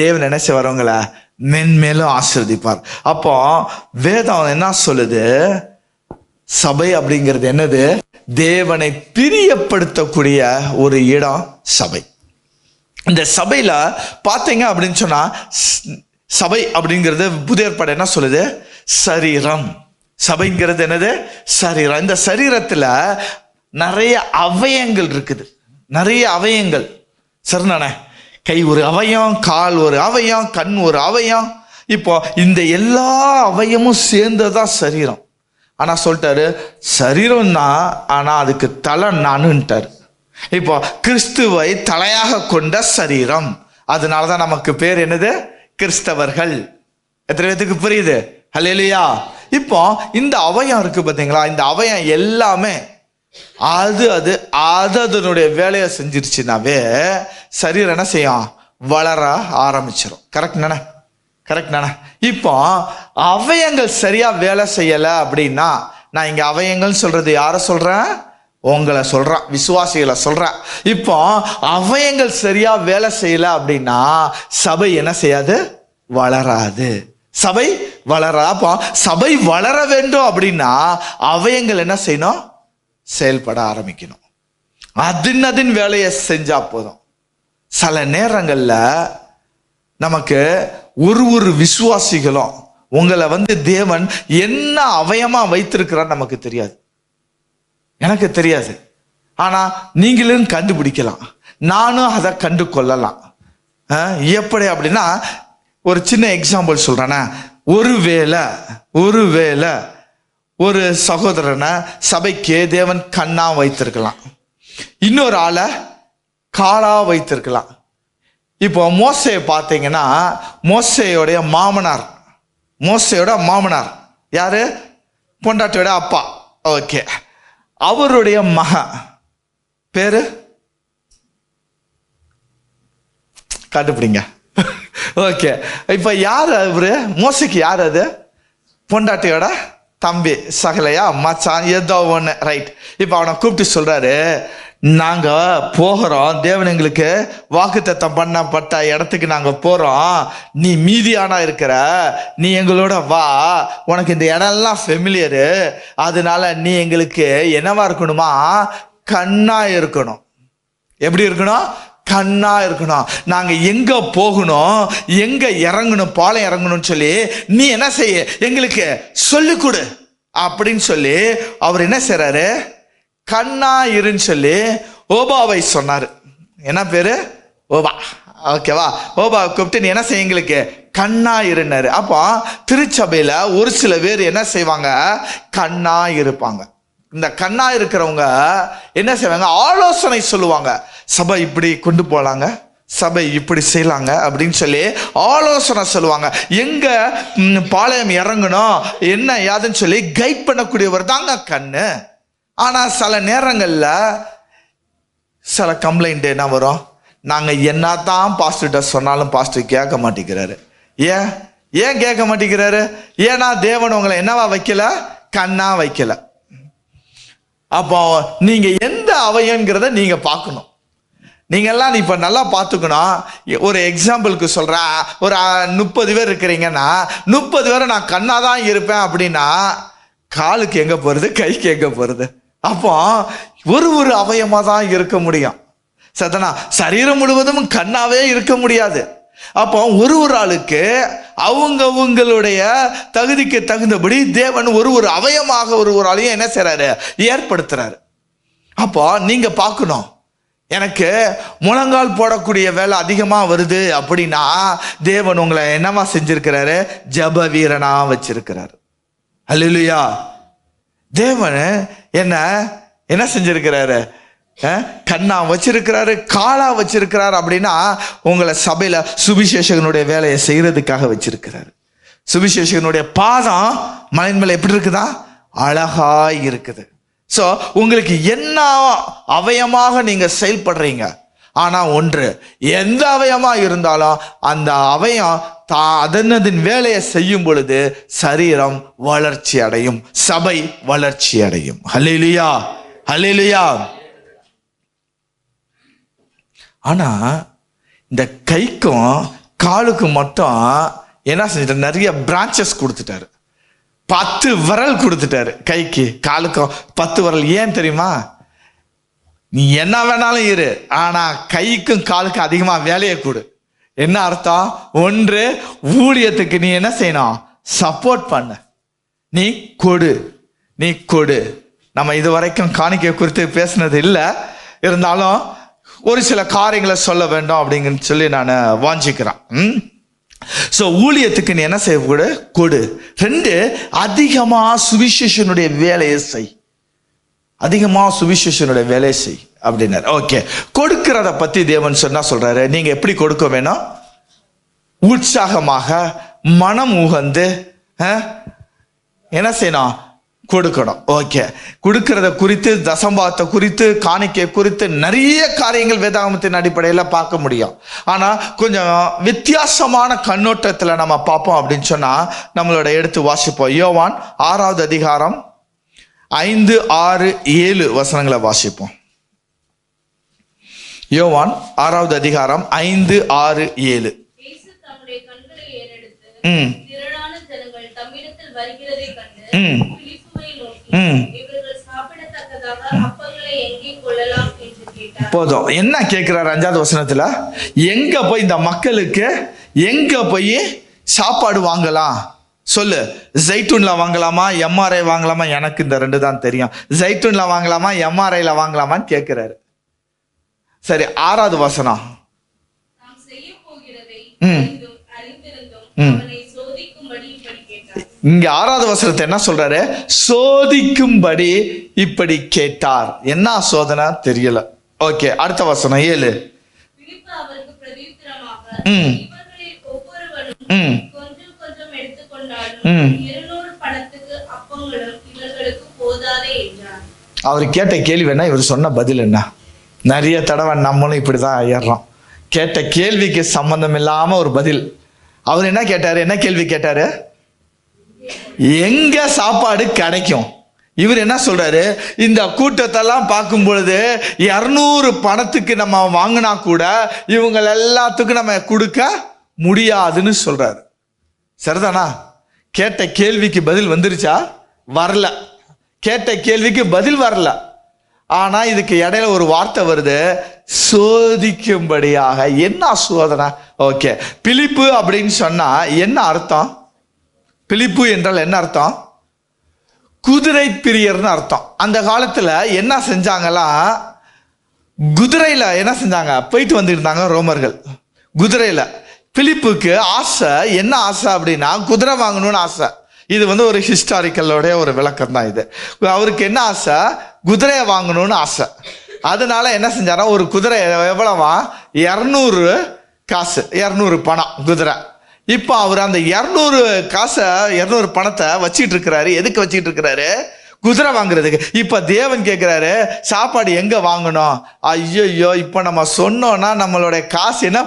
தேவன் என்ன செய்வாரவங்கள மென்மேலும் ஆசீர்வதிப்பார். அப்போ வேதம் என்ன சொல்லுது? சபை அப்படிங்கிறது என்னது? தேவனை பிரியப்படுத்தக்கூடிய ஒரு இடம் சபை. இந்த சபையில பாத்தீங்க அப்படின்னு சொன்னா, சபை அப்படிங்கிறது புதிய ஏற்பாடு என்ன சொல்லுது? சரீரம். சபைங்கிறது என்னது? சரீரம். இந்த சரீரத்துல நிறைய அவயங்கள் இருக்குது, நிறைய அவயங்கள். சரிதானே? கை ஒரு அவயம், கால் ஒரு அவயம், கண் ஒரு அவயம். இப்போ இந்த எல்லா அவயமும் சேர்ந்ததான் சரீரம். ஆனா சொல்லிட்டாரு சரீரம் தான், ஆனா அதுக்கு தலை நானுன்ட்டாரு. இப்போ கிறிஸ்துவை தலையாக கொண்ட சரீரம். அதனாலதான் நமக்கு பேர் என்னது? கிறிஸ்தவர்கள். எத்தனை பேத்துக்கு புரியுது? ஹல்லேலூயா. இப்போ இந்த அவயம் இருக்கு பாத்தீங்களா, இந்த அவயம் எல்லாமே அதனுடைய வேலையை செஞ்சிருச்சுனாவே சரீரம் என்ன செய்யும்? வளர ஆரம்பிச்சிடும். கரெக்ட் நானே? இப்போ அவயங்கள் சரியா வேலை செய்யல அப்படின்னா, நான் இங்க அவயங்கள் சொல்றது யார சொல்றேன்? உங்களை சொல்றேன், விசுவாசிகளை சொல்றேன். இப்போ அவயங்கள் சரியா வேலை செய்யல அப்படின்னா சபை என்ன செய்யாது? வளராது. சபை வளராது. அப்போ சபை வளர வேண்டும் அப்படின்னா அவயங்கள் என்ன செய்யணும்? செயல்பட ஆரம்பிக்கணும். அதன் வேலையை செஞ்சா போதும். சில நேரங்கள்ல நமக்கு ஒரு விசுவாசிகளும் உங்களை தேவன் என்ன அவயமா வைத்திருக்கிறார் நமக்கு தெரியாது, எனக்கு தெரியாது. ஆனா நீங்களும் கண்டுபிடிக்கலாம், நானும் அதை கண்டு கொள்ளலாம். எப்படி அப்படின்னா, ஒரு சின்ன எக்ஸாம்பிள் சொல்றேன்னா, ஒருவேளை ஒரு சகோதரனை சபைக்கு தேவன் கண்ணா வைத்திருக்கலாம், இன்னொரு ஆளை காலா வைத்திருக்கலாம். இப்போ மோசையை பார்த்தீங்கன்னா, மோசையோட மாமனார் யாரு? பொண்டாட்டியோட அப்பா. ஓகே, அவருடைய மகன் பேரு கண்டுபிடிங்க. ஓகே, இப்ப யாரு அவரு? மோசைக்கு யாரு அது? பொண்டாட்டியோட தம்பி, சகலையா, மச்சான், ஏதோ ஒன்று, ரைட். இப்போ அவனை கூப்பிட்டு சொல்றாரு, நாங்க போகிறோம், தேவன் எங்களுக்கு வாக்குத்தத்தம் பண்ணப்பட்ட இடத்துக்கு நாங்க போறோம், நீ மீதியானா இருக்கிற, நீ எங்களோட வா, உனக்கு இந்த இடம்லாம் ஃபெமிலியரு, அதனால நீ எங்களுக்கு என்னவா இருக்கணுமா? கண்ணா இருக்கணும். எப்படி இருக்கணும்? கண்ணா இருக்கணும். நாங்க எங்க போகணும், எங்க இறங்கணும், பாலம் இறங்கணும்னு சொல்லி நீ என்ன செய்ய, எங்களுக்கு சொல்லி கொடு அப்படின்னு சொல்லி அவர் என்ன செய்றாரு? கண்ணா இருன்னு சொல்லி ஓபாவை சொன்னாரு. என்ன பேரு? ஓபா. ஓகேவா? ஓபாவை கூப்பிட்டு நீ என்ன செய்ய, எங்களுக்கு கண்ணா இருன்னாரு. அப்போ திருச்சபையில ஒரு சில பேர் என்ன செய்வாங்க? கண்ணா இருப்பாங்க. இந்த கண்ணா இருக்கிறவங்க என்ன செய்வாங்க? ஆலோசனை சொல்லுவாங்க. சபை இப்படி கொண்டு போலாங்க, சபை இப்படி செய்யலாங்க அப்படின்னு சொல்லி ஆலோசனை சொல்லுவாங்க. எங்க பாளையம் இறங்கணும், என்ன யாதுன்னு சொல்லி கைட் பண்ணக்கூடியவர் தாங்க கண்ணு. ஆனா சில நேரங்கள்ல சில கம்ப்ளைண்ட் என்ன வரும்? நாங்க என்னதான் பாஸ்டர்கிட்ட சொன்னாலும் பாஸ்டர் கேட்க மாட்டேங்கிறாரு. ஏன் கேட்க மாட்டேங்கிறாரு? ஏன்னா தேவன் உங்களை என்னவா வைக்கல? கண்ணா வைக்கல. அப்போ நீங்க எந்த அவையங்கிறத நீங்க பார்க்கணும். நீங்கெல்லாம் இப்போ நல்லா பார்த்துக்கணும். ஒரு எக்ஸாம்பிளுக்கு சொல்கிறேன், ஒரு 30 பேர் இருக்கிறீங்கன்னா 30 பேரை நான் கண்ணாக தான் இருப்பேன் அப்படின்னா காலுக்கு எங்கே போகிறது, கைக்கு எங்கே போகிறது? அப்போ ஒரு அவயமாக தான் இருக்க முடியும். சத்தனா சரீரம் முழுவதும் கண்ணாவே இருக்க முடியாது. அப்போ ஒரு ஆளுக்கு அவங்களுடைய தகுதிக்கு தகுந்தபடி தேவன் ஒரு அவயமாக ஒரு ஆளையும் என்ன செய்றாரு? ஏற்படுத்துறாரு. அப்போ நீங்க பார்க்கணும், எனக்கு முழங்கால் போடக்கூடிய வேலை அதிகமாக வருது அப்படின்னா தேவன் உங்களை என்னவா செஞ்சிருக்கிறாரு? ஜப வீரனா வச்சிருக்கிறாரு. அல்லேலூயா. தேவன் என்ன செஞ்சிருக்கிறாரு? கண்ணா வச்சிருக்கிறாரு, காலா வச்சிருக்கிறாரு. அப்படின்னா உங்களை சபையில சுவிசேஷகனுடைய வேலையை செய்யறதுக்காக வச்சிருக்கிறாரு. சுவிசேஷகனுடைய பாதம் மலையின் மேல எப்படி இருக்குதா? அழகா இருக்குது. ஸோ உங்களுக்கு என்ன அவயமாக நீங்க செயல்படுறீங்க, ஆனா ஒன்று, எந்த அவயமா இருந்தாலும் அந்த அவயம் அதனதின் வேலையை செய்யும் பொழுது சரீரம் வளர்ச்சி அடையும், சபை வளர்ச்சி அடையும். ஹல்லேலூயா, ஹல்லேலூயா. ஆனா இந்த கைக்கும் காலுக்கும் மட்டும் என்ன செஞ்சிட்டாரு? நிறைய பிரான்ச்சஸ் கொடுத்துட்டாரு. 10 விரல் கொடுத்துட்டாரு. கைக்கு காலுக்கும் 10 விரல். ஏன் தெரியுமா? நீ என்ன வேணாலும் இரு, ஆனா கைக்கும் காலுக்கும் அதிகமா வேலையை கொடு. என்ன அர்த்தம்? ஒன்று, ஊழியத்துக்கு நீ என்ன செய்யணும்? சப்போர்ட் பண்ண. நீ கொடு. நம்ம இது வரைக்கும் காணிக்கை குறித்து பேசினது இல்லை, இருந்தாலும் ஒரு சில காரியங்களை சொல்ல வேண்டும் அப்படிங்கன்னு சொல்லி நான் வாஞ்சிக்கிறேன். ஸோ ஊழியத்துக்கு நீ என்ன செய்ய? கொடு. 2, அதிகமா சுவிசேஷனுடைய வேலையை செய். அப்படின்னாரு. ஓகே, கொடுக்கிறத பத்தி தேவன் சொல்றாரு, நீங்க எப்படி கொடுக்க வேணும்? உற்சாகமாக, மனம் உகந்து என்ன செய்யணும்? கொடுக்கணும். ஓகே, கொடுக்கறத குறித்து, தசம்பாவத்தை குறித்து, காணிக்கை குறித்து நிறைய காரியங்கள் வேதாகமத்தின் அடிப்படையில் பார்க்க முடியும். ஆனா கொஞ்சம் வித்தியாசமான கண்ணோட்டத்துல நம்ம பார்ப்போம் அப்படின்னு சொன்னா நம்மளோட எடுத்து வாசிப்போம். யோவான் 6வது அதிகாரம் 5, 6, 7 வசனங்களை வாசிப்போம். யோவான் 6வது அதிகாரம் 5, 6, 7. போதும். என்ன கேட்கிறார் 5வது வசனத்துல? எங்க போய் இந்த மக்களுக்கு எங்க போய் சாப்பாடு வாங்கலாம் சொல்லு. ஜைட்டூன்ல வாங்கலாமா, எம்ஆர்ஐ வாங்கலாமா? எனக்கு இந்த 2 தான் தெரியும். ஜைட்டூன்ல வாங்கலாமா, எம்ஆர்ஐல வாங்கலாமான்னு கேட்கிறாரு. சரி, 6வது வசனம். இங்க 6வது வசனத்தை என்ன சொல்றாரு? சோதிக்கும்படி இப்படி கேட்டார். என்ன சோதனை தெரியல. ஓகே, அடுத்த வசனம் 7. அவர் கேட்ட கேள்வி என்ன, இவர் சொன்ன பதில் என்ன? நிறைய தடவை நம்மளும் இப்படிதான் ஏறோம். கேட்ட கேள்விக்கு சம்பந்தம் இல்லாம ஒரு பதில். அவர் என்ன கேட்டாரு? என்ன கேள்வி கேட்டாரு? எங்க சாப்பாடு கிடைக்கும்? இவர் என்ன சொல்றாரு? இந்த கூட்டத்தெல்லாம் பார்க்கும் பொழுது 200 பணத்துக்கு நம்ம வாங்கினா கூட இவங்க எல்லாத்துக்கும் நம்ம கொடுக்க முடியாதுன்னு சொல்றாரு. சரிதானா? கேட்ட கேள்விக்கு பதில் வந்துருச்சா? வரல. கேட்ட கேள்விக்கு பதில் வரல. ஆனா இதுக்கு இடையில ஒரு வார்த்தை வருது, சோதிக்கும்படியாக. என்ன சோதனை? ஓகே, பிலிப்பு அப்படின்னு சொன்னா என்ன அர்த்தம்? பிலிப்பு என்றால் என்ன அர்த்தம்? குதிரை பிரியர்னு அர்த்தம். அந்த காலத்துல என்ன செஞ்சாங்களா, குதிரையில என்ன செஞ்சாங்க, போயிட்டு வந்துட்டு இருந்தாங்க ரோமர்கள் குதிரையில. பிலிப்புக்கு ஆசை, என்ன ஆசை அப்படின்னா குதிரை வாங்கணும்னு ஆசை. இது ஒரு ஹிஸ்டாரிக்கலோடைய ஒரு விளக்கம் தான் இது. அவருக்கு என்ன ஆசை? குதிரையை வாங்கணும்னு ஆசை. அதனால என்ன செஞ்சாரா, ஒரு குதிரை எவ்வளவா, 200 காசு, 200 பணம் குதிரை. இப்போ அவர் அந்த 200 காசை, 200 பணத்தை வச்சிட்டு இருக்கிறாரு. எதுக்கு வச்சிட்டு இருக்கிறாரு? குதிரை வாங்குறதுக்கு. இப்ப தேவன் கேட்கிறாரு, சாப்பாடு எங்க வாங்கணும்? ஐயோ, இப்ப நம்ம சொன்னோம்னா நம்மளுடைய காசு என்ன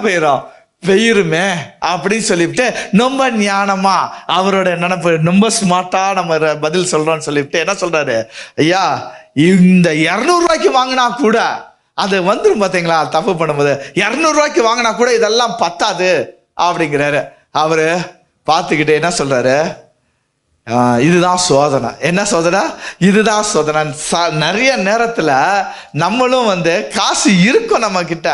பெயிருமே அப்படின்னு சொல்லிவிட்டு ரொம்ப ஞானமா அவரோட நினைப்பு, ரொம்ப ஸ்மார்ட்டா நம்ம பதில் சொல்றோம்னு சொல்லிவிட்டு என்ன சொல்றாரு? ஐயா, இந்த 200 ரூபாய்க்கு வாங்கினா கூட அது வந்துடும். பார்த்தீங்களா, தப்பு பண்ணும்போது 200 ரூபாய்க்கு வாங்கினா கூட இதெல்லாம் பத்தாது அப்படிங்கிறாரு. அவரு பார்த்துக்கிட்டு என்ன சொல்றாரு? இதுதான் சோதனை. என்ன சோதனை? இதுதான் சோதனை. நிறைய நேரத்துல நம்மளும் காசு இருக்கும் நம்ம கிட்ட,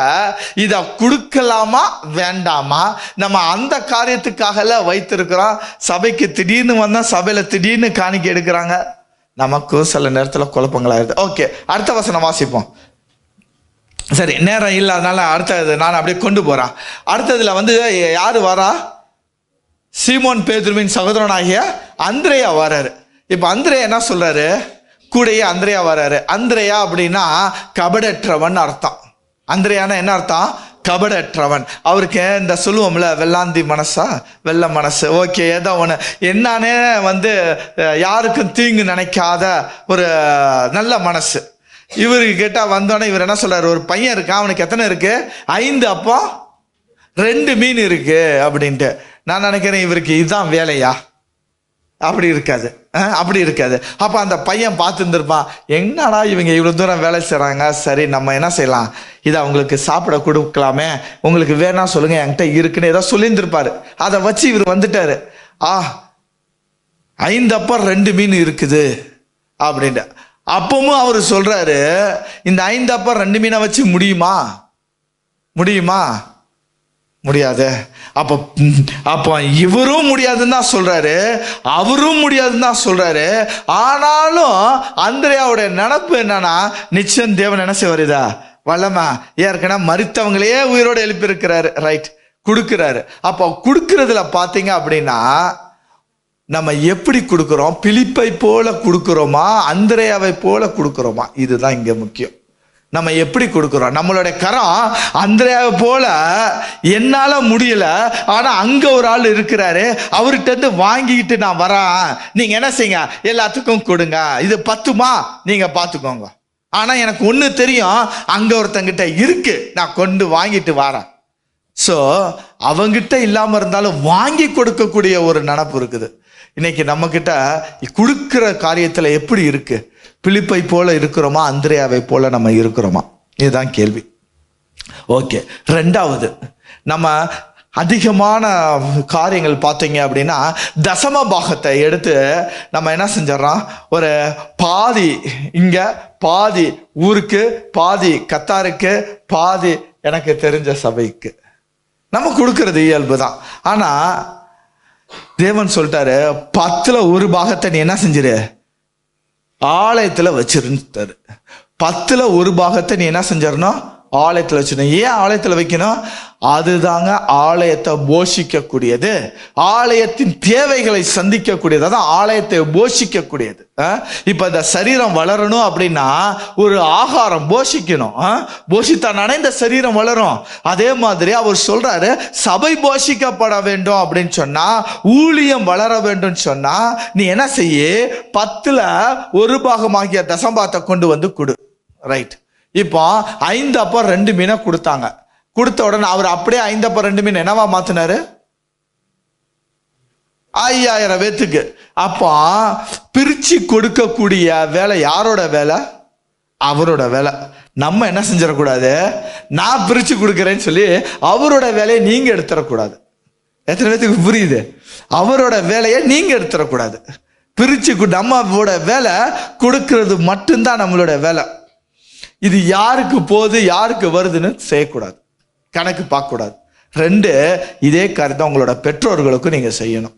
இத கொடுக்கலாமா வேண்டாமா, நம்ம அந்த காரியத்துக்காக வைத்திருக்கிறோம். சபைக்கு திடீர்னு வந்தா சபையில திடீர்னு காணிக்கை எடுக்கிறாங்க. நமக்கும் சில நேரத்துல குழப்பங்களாயிருது. ஓகே, அடுத்த வசனம் வாசிப்போம். சரி, நேரம் இல்லை, அதனால அடுத்தது நான் அப்படியே கொண்டு போறேன். அடுத்ததுல யாரு வரா? சீமோன் பேதுருவின் சகோதரனாகிய அந்திரேயா வராரு. இப்ப அந்திரேயா என்ன சொல்றாரு? கூடயே அந்திரேயா வராரு. அந்திரேயா அப்படின்னா கபடற்றவன் அர்த்தம். அந்திரேயானா என்ன அர்த்தம்? கபடற்றவன். அவருக்கு இந்த சொல்லுவோம்ல, வெள்ளாந்தி மனசா, வெள்ள மனசு. ஓகே, ஏதோ ஒன்று என்னன்னே யாருக்கும் தீங்கு நினைக்காத ஒரு நல்ல மனசு. இவருக்கு கேட்டா வந்தோடனே இவர் என்ன சொல்றாரு? ஒரு பையன் இருக்கான், அவனுக்கு எத்தனை இருக்கு? 5 அப்பம் 2 மீன் இருக்கு அப்படின்ட்டு. நான் நினைக்கிறேன் இவருக்கு இதுதான் வேலையா? அப்படி இருக்காது, அப்படி இருக்காது. அப்ப அந்த பையன் பார்த்துருந்துருப்பான், என்னடா இவங்க இவ்வளவு தூரம் வேலை செய்றாங்க, சரி நம்ம என்ன செய்யலாம், இதை அவங்களுக்கு சாப்பிட கொடுக்கலாமே, உங்களுக்கு வேணா சொல்லுங்க, என்கிட்ட இருக்குன்னு ஏதோ சொல்லியிருந்திருப்பாரு. அதை வச்சு இவர் வந்துட்டாரு. 5 அப்பம் 2 மீன் இருக்குது அப்படின்ட்டு. அப்பவும் அவர் சொல்றாரு, இந்த 5 அப்பம் 2 மீனை வச்சு முடியுமா? முடியாது. அப்போ இவரும் முடியாதுன்னு தான் சொல்றாரு, அவரும் முடியாதுன்னு தான் சொல்றாரு. ஆனாலும் அந்திரேயாவுடைய நினைப்பு என்னன்னா, நிச்சயம் தேவன் என்ன செய்வார், வல்லமா ஏற்கனவே மரித்தவங்களே உயிரோடு எழுப்பி இருக்கிறாரு, ரைட், கொடுக்கிறாரு. அப்போ கொடுக்கறதுல பாத்தீங்க அப்படின்னா நம்ம எப்படி கொடுக்கிறோம்? பிலிப்பை போல கொடுக்கிறோமா, அந்திரேயாவை போல கொடுக்கிறோமா? இதுதான் இங்க முக்கியம். நம்ம எப்படி கொடுக்கிறோம்? நம்மளுடைய கரம் அந்திரேயாவை போல என்னால முடியல, ஆனா அங்க ஒரு ஆள் இருக்கிறாரு, அவர்கிட்ட இருந்து வாங்கிக்கிட்டு நான் வரேன், நீங்க என்ன செய்யுங்க, எல்லாத்துக்கும் கொடுங்க, இது பத்துமா நீங்க பாத்துக்கோங்க, ஆனா எனக்கு ஒண்ணு தெரியும், அங்க ஒருத்தங்கிட்ட இருக்கு, நான் கொண்டு வாங்கிட்டு வரேன். ஸோ அவங்கிட்ட இல்லாம இருந்தாலும் வாங்கி கொடுக்கக்கூடிய ஒரு நினப்பு இருக்குது. இன்னைக்கு நம்ம கிட்ட கொடுக்கிற காரியத்துல எப்படி இருக்கு? பிலிப்பை போல இருக்கிறோமா, அந்திரேயாவை போல நம்ம இருக்கிறோமா? இதுதான் கேள்வி. ஓகே, 2வது, நம்ம அதிகமான காரியங்கள் பார்த்தீங்க அப்படின்னா தசம பாகத்தை எடுத்து நம்ம என்ன செஞ்சிடறோம், ஒரு பாதி இங்க, பாதி ஊருக்கு, பாதி கத்தாருக்கு, பாதி எனக்கு தெரிஞ்ச சபைக்கு நம்ம கொடுக்கறது இயல்பு தான். ஆனா தேவன் சொல்லிட்டாரு, 10ல் 1 பாகத்தை நீ என்ன செஞ்சிரு, ஆலயத்துல வச்சிருந்தாரு. 10ல் 1 பாகத்தை நீ என்ன செஞ்சிடணும், ஆலயத்தில் வச்சிடணும். ஏன் ஆலயத்தில் வைக்கணும்? அதுதாங்க ஆலயத்தை போஷிக்கக்கூடியது, ஆலயத்தின் தேவைகளை சந்திக்கக்கூடியது, அதான் ஆலயத்தை போஷிக்கக்கூடியது. இப்ப இந்த சரீரம் வளரணும் அப்படின்னா ஒரு ஆகாரம் போஷிக்கணும். போஷித்தானே இந்த சரீரம் வளரும். அதே மாதிரி அவர் சொல்றாரு, சபை போஷிக்கப்பட வேண்டும் அப்படின்னு சொன்னா, ஊழியம் வளர வேண்டும் சொன்னா நீ என்ன செய்ய, 10ல் 1 பாகமாகிய தசம்பாகத்தை கொண்டு வந்து கொடு. ரைட். இப்போ 5 அப்பம் 2 மீனை கொடுத்தாங்க. கொடுத்த உடனே அவர் அப்படியே 5 அப்பம் 2 மீன் என்னவா மாத்தினாரு, 5000 பேத்துக்கு. அப்போ பிரிச்சு கொடுக்கக்கூடிய வேலை யாரோட வேலை? அவரோட வேலை. நம்ம என்ன செஞ்சிடக்கூடாது, நான் பிரிச்சு கொடுக்குறேன்னு சொல்லி அவரோட வேலையை நீங்க எடுத்துடக்கூடாது. எத்தனை பேத்துக்கு புரியுது? அவரோட வேலையை நீங்க எடுத்துடக்கூடாது. பிரிச்சு நம்மளோட வேலை கொடுக்கறது மட்டும்தான் நம்மளோட வேலை. இது யாருக்கு போகுது யாருக்கு வருதுன்னு செய்யக்கூடாது, கணக்கு பார்க்கக்கூடாது. 2, இதே காரியத்தை உங்களோட பெற்றோர்களுக்கும் நீங்க செய்யணும்.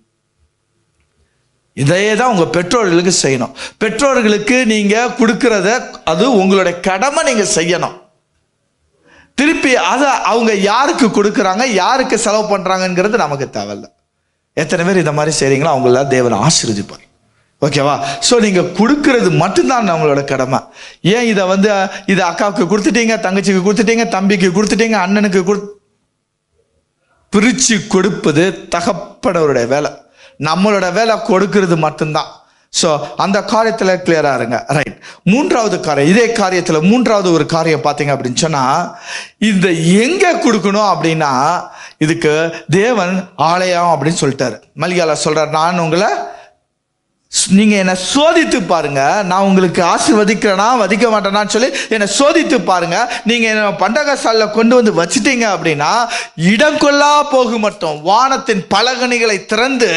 இதையே தான் உங்க பெற்றோர்களுக்கு செய்யணும். பெற்றோர்களுக்கு நீங்க கொடுக்கறத அது உங்களுடைய கடமை, நீங்க செய்யணும். திருப்பி அதை அவங்க யாருக்கு கொடுக்குறாங்க, யாருக்கு செலவு பண்றாங்கிறது நமக்கு தேவையில்ல. எத்தனை பேர் இந்த மாதிரி செய்றீங்களோ அவங்கள தேவன் ஆசீர்வதிப்பார். ஓகேவா? ஸோ நீங்கள் கொடுக்கறது மட்டும்தான் நம்மளோட கடமை. ஏன் இதை அக்காவுக்கு கொடுத்துட்டீங்க, தங்கச்சிக்கு கொடுத்துட்டீங்க, தம்பிக்கு கொடுத்துட்டீங்க, அண்ணனுக்கு பிரித்து கொடுப்பது தகப்பனவருடைய வேலை. நம்மளோட வேலை கொடுக்கறது மட்டும்தான். ஸோ அந்த காரியத்தில் கிளியராக இருங்க. ரைட். 3வது காரியம், இதே காரியத்தில் 3வது ஒரு காரியம் பார்த்தீங்க அப்படின்னு சொன்னால், இந்த எங்கே கொடுக்கணும் அப்படின்னா, இதுக்கு தேவன் ஆலயம் அப்படின்னு சொல்லிட்டாரு. மல்கியால சொல்கிறார், நான் உங்களை நீங்க என்ன சோதித்து பாருங்க, நான் உங்களுக்கு ஆசீர்வதிக்கிறேனா வதிக்க மாட்டேனான்னு சொல்லி என்னை சோதித்து பாருங்க. நீங்க என்ன பண்டகசாலையில கொண்டு வந்து வச்சுட்டீங்க அப்படின்னா இடங்கொள்ளா போக மட்டும், வானத்தின் பலகணிகளை திறந்து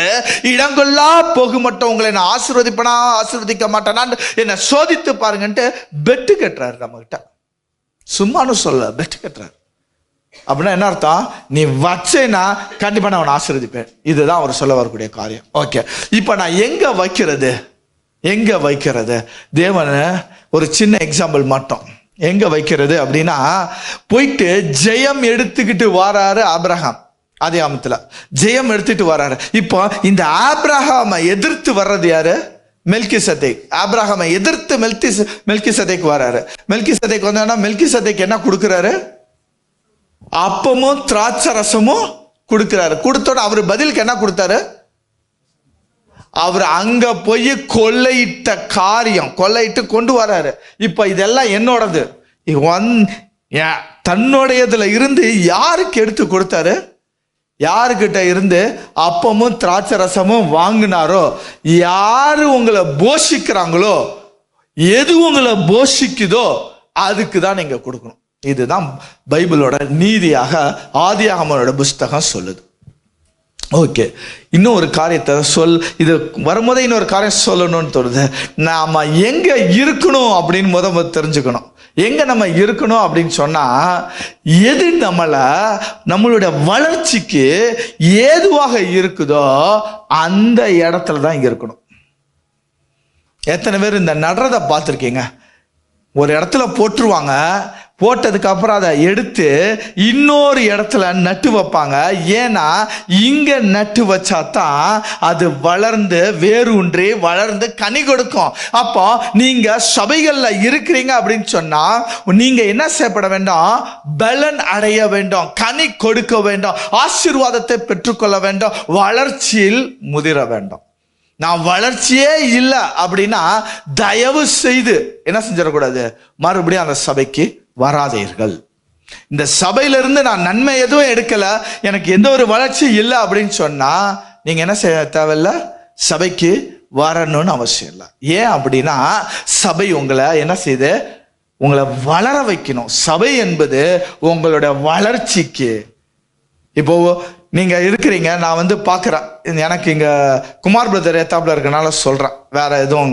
இடங்கொள்ளா போக மட்டும் உங்களை நான் ஆசீர்வதிப்பனா ஆசீர்வதிக்க மாட்டேனான்னு என்னை சோதித்து பாருங்கன்ட்டு பெட்டு கட்டுறாரு நம்ம கிட்ட. சும்மானு சொல்ல, பெட்டு கட்டுறாரு. அப்படின்னா என்ன அர்த்தம்? நீ வச்சேன்னா கண்டிப்பா நான் அவனை ஆசீர்வதிப்பேன். இதுதான் அவர் சொல்ல வரக்கூடிய காரியம். ஓகே, இப்ப நான் எங்க வைக்கிறது? தேவன் ஒரு சின்ன எக்ஸாம்பிள் மட்டும். எங்க வைக்கிறது அப்படின்னா, போயிட்டு ஜெயம் எடுத்துக்கிட்டு வராரு ஆபிரகாம். ஆதியாகமத்துல ஜெயம் எடுத்துட்டு வராரு. இப்போ இந்த ஆபிரகாமை எதிர்த்து வர்றது யாரு? மெல்கிசதேக். ஆபிரகாமை எதிர்த்து மெல்கிசதேக் வராரு. மெல்கிசதேக் வந்தானா மெல்கிசதேக் என்ன கொடுக்குறாரு? அப்பமும் திராட்சை ரசமும் கொடுக்கிறாரு. கொடுத்தோட அவர் பதிலுக்கு என்ன கொடுத்தாரு? அவர் அங்க போய் கொள்ளையிட்டு கொண்டு வராரு. இப்ப இதெல்லாம் என்னோடது. தன்னுடையதுல இருந்து யாருக்கு எடுத்து கொடுத்தாரு? யாருக்கிட்ட இருந்து அப்பமும் திராட்சை ரசமும் வாங்கினாரோ, யாரு உங்களை போஷிக்கிறாங்களோ, எது உங்களை போஷிக்குதோ அதுக்கு தான் நீங்க கொடுக்கணும். இதுதான் பைபிளோட நீதியாக ஆதியாகமோட புஸ்தகம் சொல்லுது. ஓகே, இன்னும் ஒரு காரியத்தை இது வரும்போதே இன்னொரு காரியம் சொல்லணும்னு தோணுது. நாம எங்க இருக்கணும் அப்படின்னு முதல்ல தெரிஞ்சுக்கணும். எங்க நம்ம இருக்கணும் அப்படின்னு சொன்னா, எது நம்மளுடைய வளர்ச்சிக்கு ஏதுவாக இருக்குதோ அந்த இடத்துல தான் இங்க இருக்கணும். எத்தனை பேர் இந்த நடுறதை பார்த்துருக்கீங்க? ஒரு இடத்துல போட்டுருவாங்க, போட்டதுக்கு அப்புறம் அதை எடுத்து இன்னொரு இடத்துல நட்டு வைப்பாங்க. ஏன்னா இங்க நட்டு வச்சாதான் அது வளர்ந்து வேரூன்றி வளர்ந்து கனி கொடுக்கும். அப்போ நீங்க சபைகள்ல இருக்கிறீங்க அப்படின்னு சொன்னா நீங்க என்ன செய்யப்பட வேண்டும்? பலன் அடைய வேண்டும், கனி கொடுக்க வேண்டும், ஆசீர்வாதத்தை பெற்றுக்கொள்ள வேண்டும், வளர்ச்சியில் முதிர வேண்டும். நான் வளர்ச்சியே இல்லை அப்படின்னா தயவு செய்து என்ன செஞ்சிடக்கூடாது? மறுபடியும் அந்த சபைக்கு வராதீர்கள். இந்த சபையிலிருந்து நான் நன்மை எதுவும் எடுக்கல, எனக்கு எந்த ஒரு வளர்ச்சி இல்லை அப்படின்னு சொன்னா நீங்க என்ன செய்ய தேவையில்லை? சபைக்கு வரணும்னு அவசியம் இல்லை. ஏன் அப்படின்னா சபை உங்களை என்ன செய்யுது? உங்களை வளர வைக்கணும். சபை என்பது உங்களோட வளர்ச்சிக்கு. இப்போ நீங்க இருக்கிறீங்க, நான் பார்க்குறேன், எனக்கு இங்க குமார் பிரதர் ஏத்தாப்புல இருக்கனால சொல்றேன், வேற எதுவும்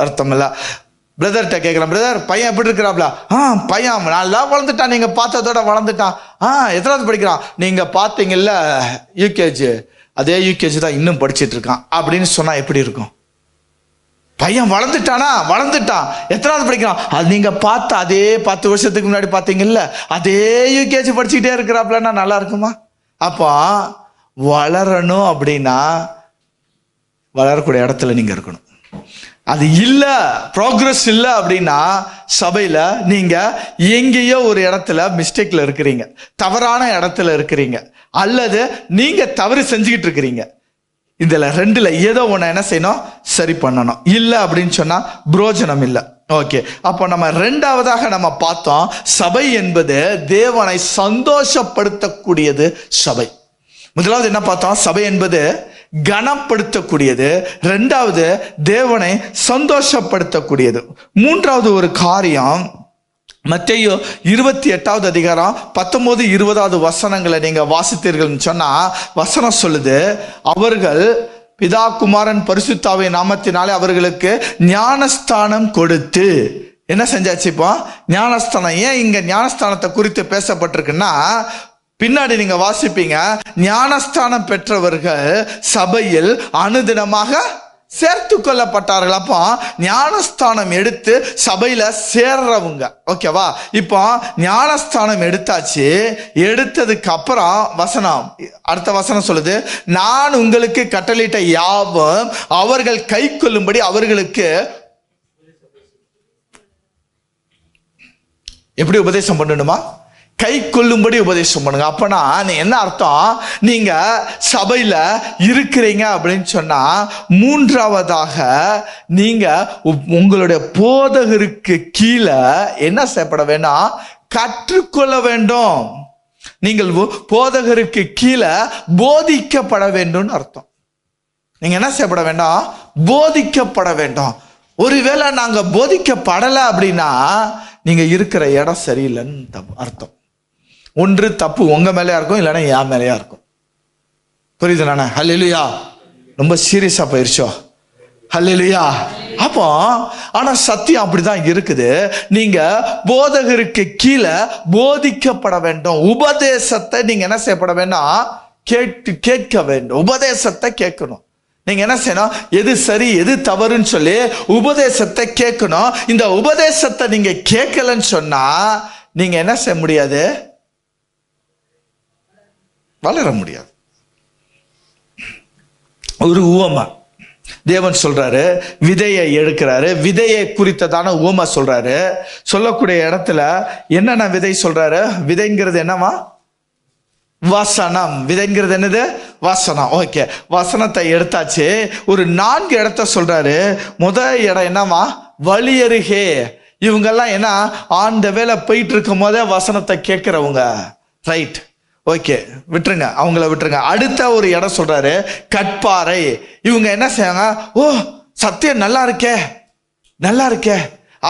அர்த்தம் இல்லை. பிரதர்கிட்ட கேட்குறேன், பிரதர் பையன் எப்படி இருக்கிறாப்ல? பையன் நல்லா வளர்ந்துட்டான், நீங்க பார்த்ததோட வளர்ந்துட்டான். எத்தனாவது படிக்கிறான்? நீங்க பார்த்தீங்கல்ல யூகேஜி, அதே யூகேஜி தான் இன்னும் படிச்சுட்டு இருக்கான் அப்படின்னு சொன்னா எப்படி இருக்கும்? பையன் வளர்ந்துட்டான், எத்தனாவது படிக்கிறான்? அது நீங்க பார்த்த அதே 10 வருஷத்துக்கு முன்னாடி பார்த்தீங்கல்ல, அதே யூகேஜி படிச்சுக்கிட்டே இருக்கிறாப்லன்னா நல்லா இருக்குமா? அப்போ வளரணும் அப்படின்னா வளரக்கூடிய இடத்துல நீங்க இருக்கணும். அது இல்ல, ப்ரோக்ரஸ் இல்லை அப்படின்னா சபையில நீங்க எங்கேயோ ஒரு இடத்துல மிஸ்டேக்ல இருக்கிறீங்க, தவறான இடத்துல இருக்கிறீங்க, அல்லது நீங்க தவறு செஞ்சுக்கிட்டு இருக்கிறீங்க. இதுல 2ல ஏதோ ஒண்ணு என்ன செய்யணும்? சரி பண்ணணும். இல்லை அப்படின்னு சொன்னா புரோஜனம் இல்லை. ஓகே, அப்போ நம்ம 2வதாக நம்ம பார்த்தோம், சபை என்பது தேவனை சந்தோஷப்படுத்தக்கூடியது. சபை முதலாவது என்ன பார்த்தோம்? சபை என்பது கனப்படுத்தக்கூடியது. 2வது தேவனை சந்தோஷப்படுத்தக்கூடியது. 3வது ஒரு காரியம், மத்தேயு 28வது அதிகாரம் 19, 20வது வசனங்களை நீங்க வாசித்தீர்கள்னு சொன்னா வசனம் சொல்லுது, அவர்கள் பிதா குமாரன் பரிசுத்தாவிய நாமத்தினாலே அவர்களுக்கு ஞானஸ்தானம் கொடுத்து என்ன செஞ்சாச்சு? இப்போ ஞானஸ்தானம். ஏன் இங்க ஞானஸ்தானத்தை குறித்து பேசப்பட்டிருக்குன்னா, பின்னாடி நீங்க வாசிப்பீங்க, ஞானஸ்தானம் பெற்றவர்கள் சபையில் அனுதினமாக சேர்த்து கொள்ளப்பட்டார்கள். அப்போ ஞானஸ்தானம் எடுத்து சபையில சேர்றவங்க. ஓகேவா? இப்போ ஞானஸ்தானம் எடுத்தாச்சு. எடுத்ததுக்கு அப்புறம் வசனம், அடுத்த வசனம் சொல்லுது, நான் உங்களுக்கு கட்டளையிட்ட யாவும் அவர்கள் கை கொள்ளும்படி அவர்களுக்கு எப்படி உபதேசம் பண்ணணுமா? கை கொள்ளும்படி உபதேசம் பண்ணுங்க. அப்பனா என்ன அர்த்தம்? நீங்க சபையில இருக்கிறீங்க அப்படின்னு சொன்னா 3வதாக நீங்க உங்களுடைய போதகருக்கு கீழே என்ன செய்யப்பட வேண்டாம்? கற்றுக்கொள்ள வேண்டும். நீங்கள் போதகருக்கு கீழே போதிக்கப்பட வேண்டும் அர்த்தம். நீங்க என்ன செய்யப்பட வேண்டாம்? போதிக்கப்பட வேண்டும். ஒருவேளை நாங்க போதிக்கப்படலை அப்படின்னா நீங்க இருக்கிற இடம் சரியில்லைன்னு அர்த்தம். ஒன்று தப்பு உங்க மேலேயா இருக்கும், இல்லைன்னா என் மேலேயா இருக்கும். புரியுது நானே? ஹல்லேலூயா. ரொம்ப சீரியஸா போயிருச்சோ? ஹல்லேலூயா. அப்போ ஆனா சத்தியம் அப்படிதான் இருக்குது. நீங்க போதகருக்கு கீழே போதிக்கப்பட வேண்டும். உபதேசத்தை நீங்க என்ன செய்யப்பட வேண்டாம்? கேட்க வேண்டும். உபதேசத்தை கேட்கணும். நீங்க என்ன செய்யணும்? எது சரி எது தவறுன்னு சொல்லி உபதேசத்தை கேட்கணும். இந்த உபதேசத்தை நீங்க கேட்கலன்னு சொன்னா நீங்க என்ன செய்ய முடியாது? வளர முடியாது. ஒரு உவமை தேவன் சொல்றாரு, விதையை எடுக்கிறாரு, விதையை குறித்ததான உவமை சொல்றாரு. சொல்லக்கூடிய இடத்துல என்னென்ன விதை சொல்றாரு? விதைங்கிறது என்னவா? வசனம். விதைங்கிறது என்னது? வசனம். ஓகே, வசனத்தை எடுத்தாச்சு. ஒரு 4 இடத்த சொல்றாரு. முதல் இடம் என்னவா? வழியருகே. இவங்கெல்லாம் என்ன ஆண்ட வேலை போயிட்டு இருக்கும் போதே வசனத்தை கேட்கிறவங்க. ரைட், ஓகே, விட்டுருங்க, அவங்கள விட்டுருங்க. அடுத்த ஒரு இடம் சொல்றாரு, கற்பாறை. இவங்க என்ன செய்வாங்க? ஓ, சத்தியம் நல்லா இருக்கே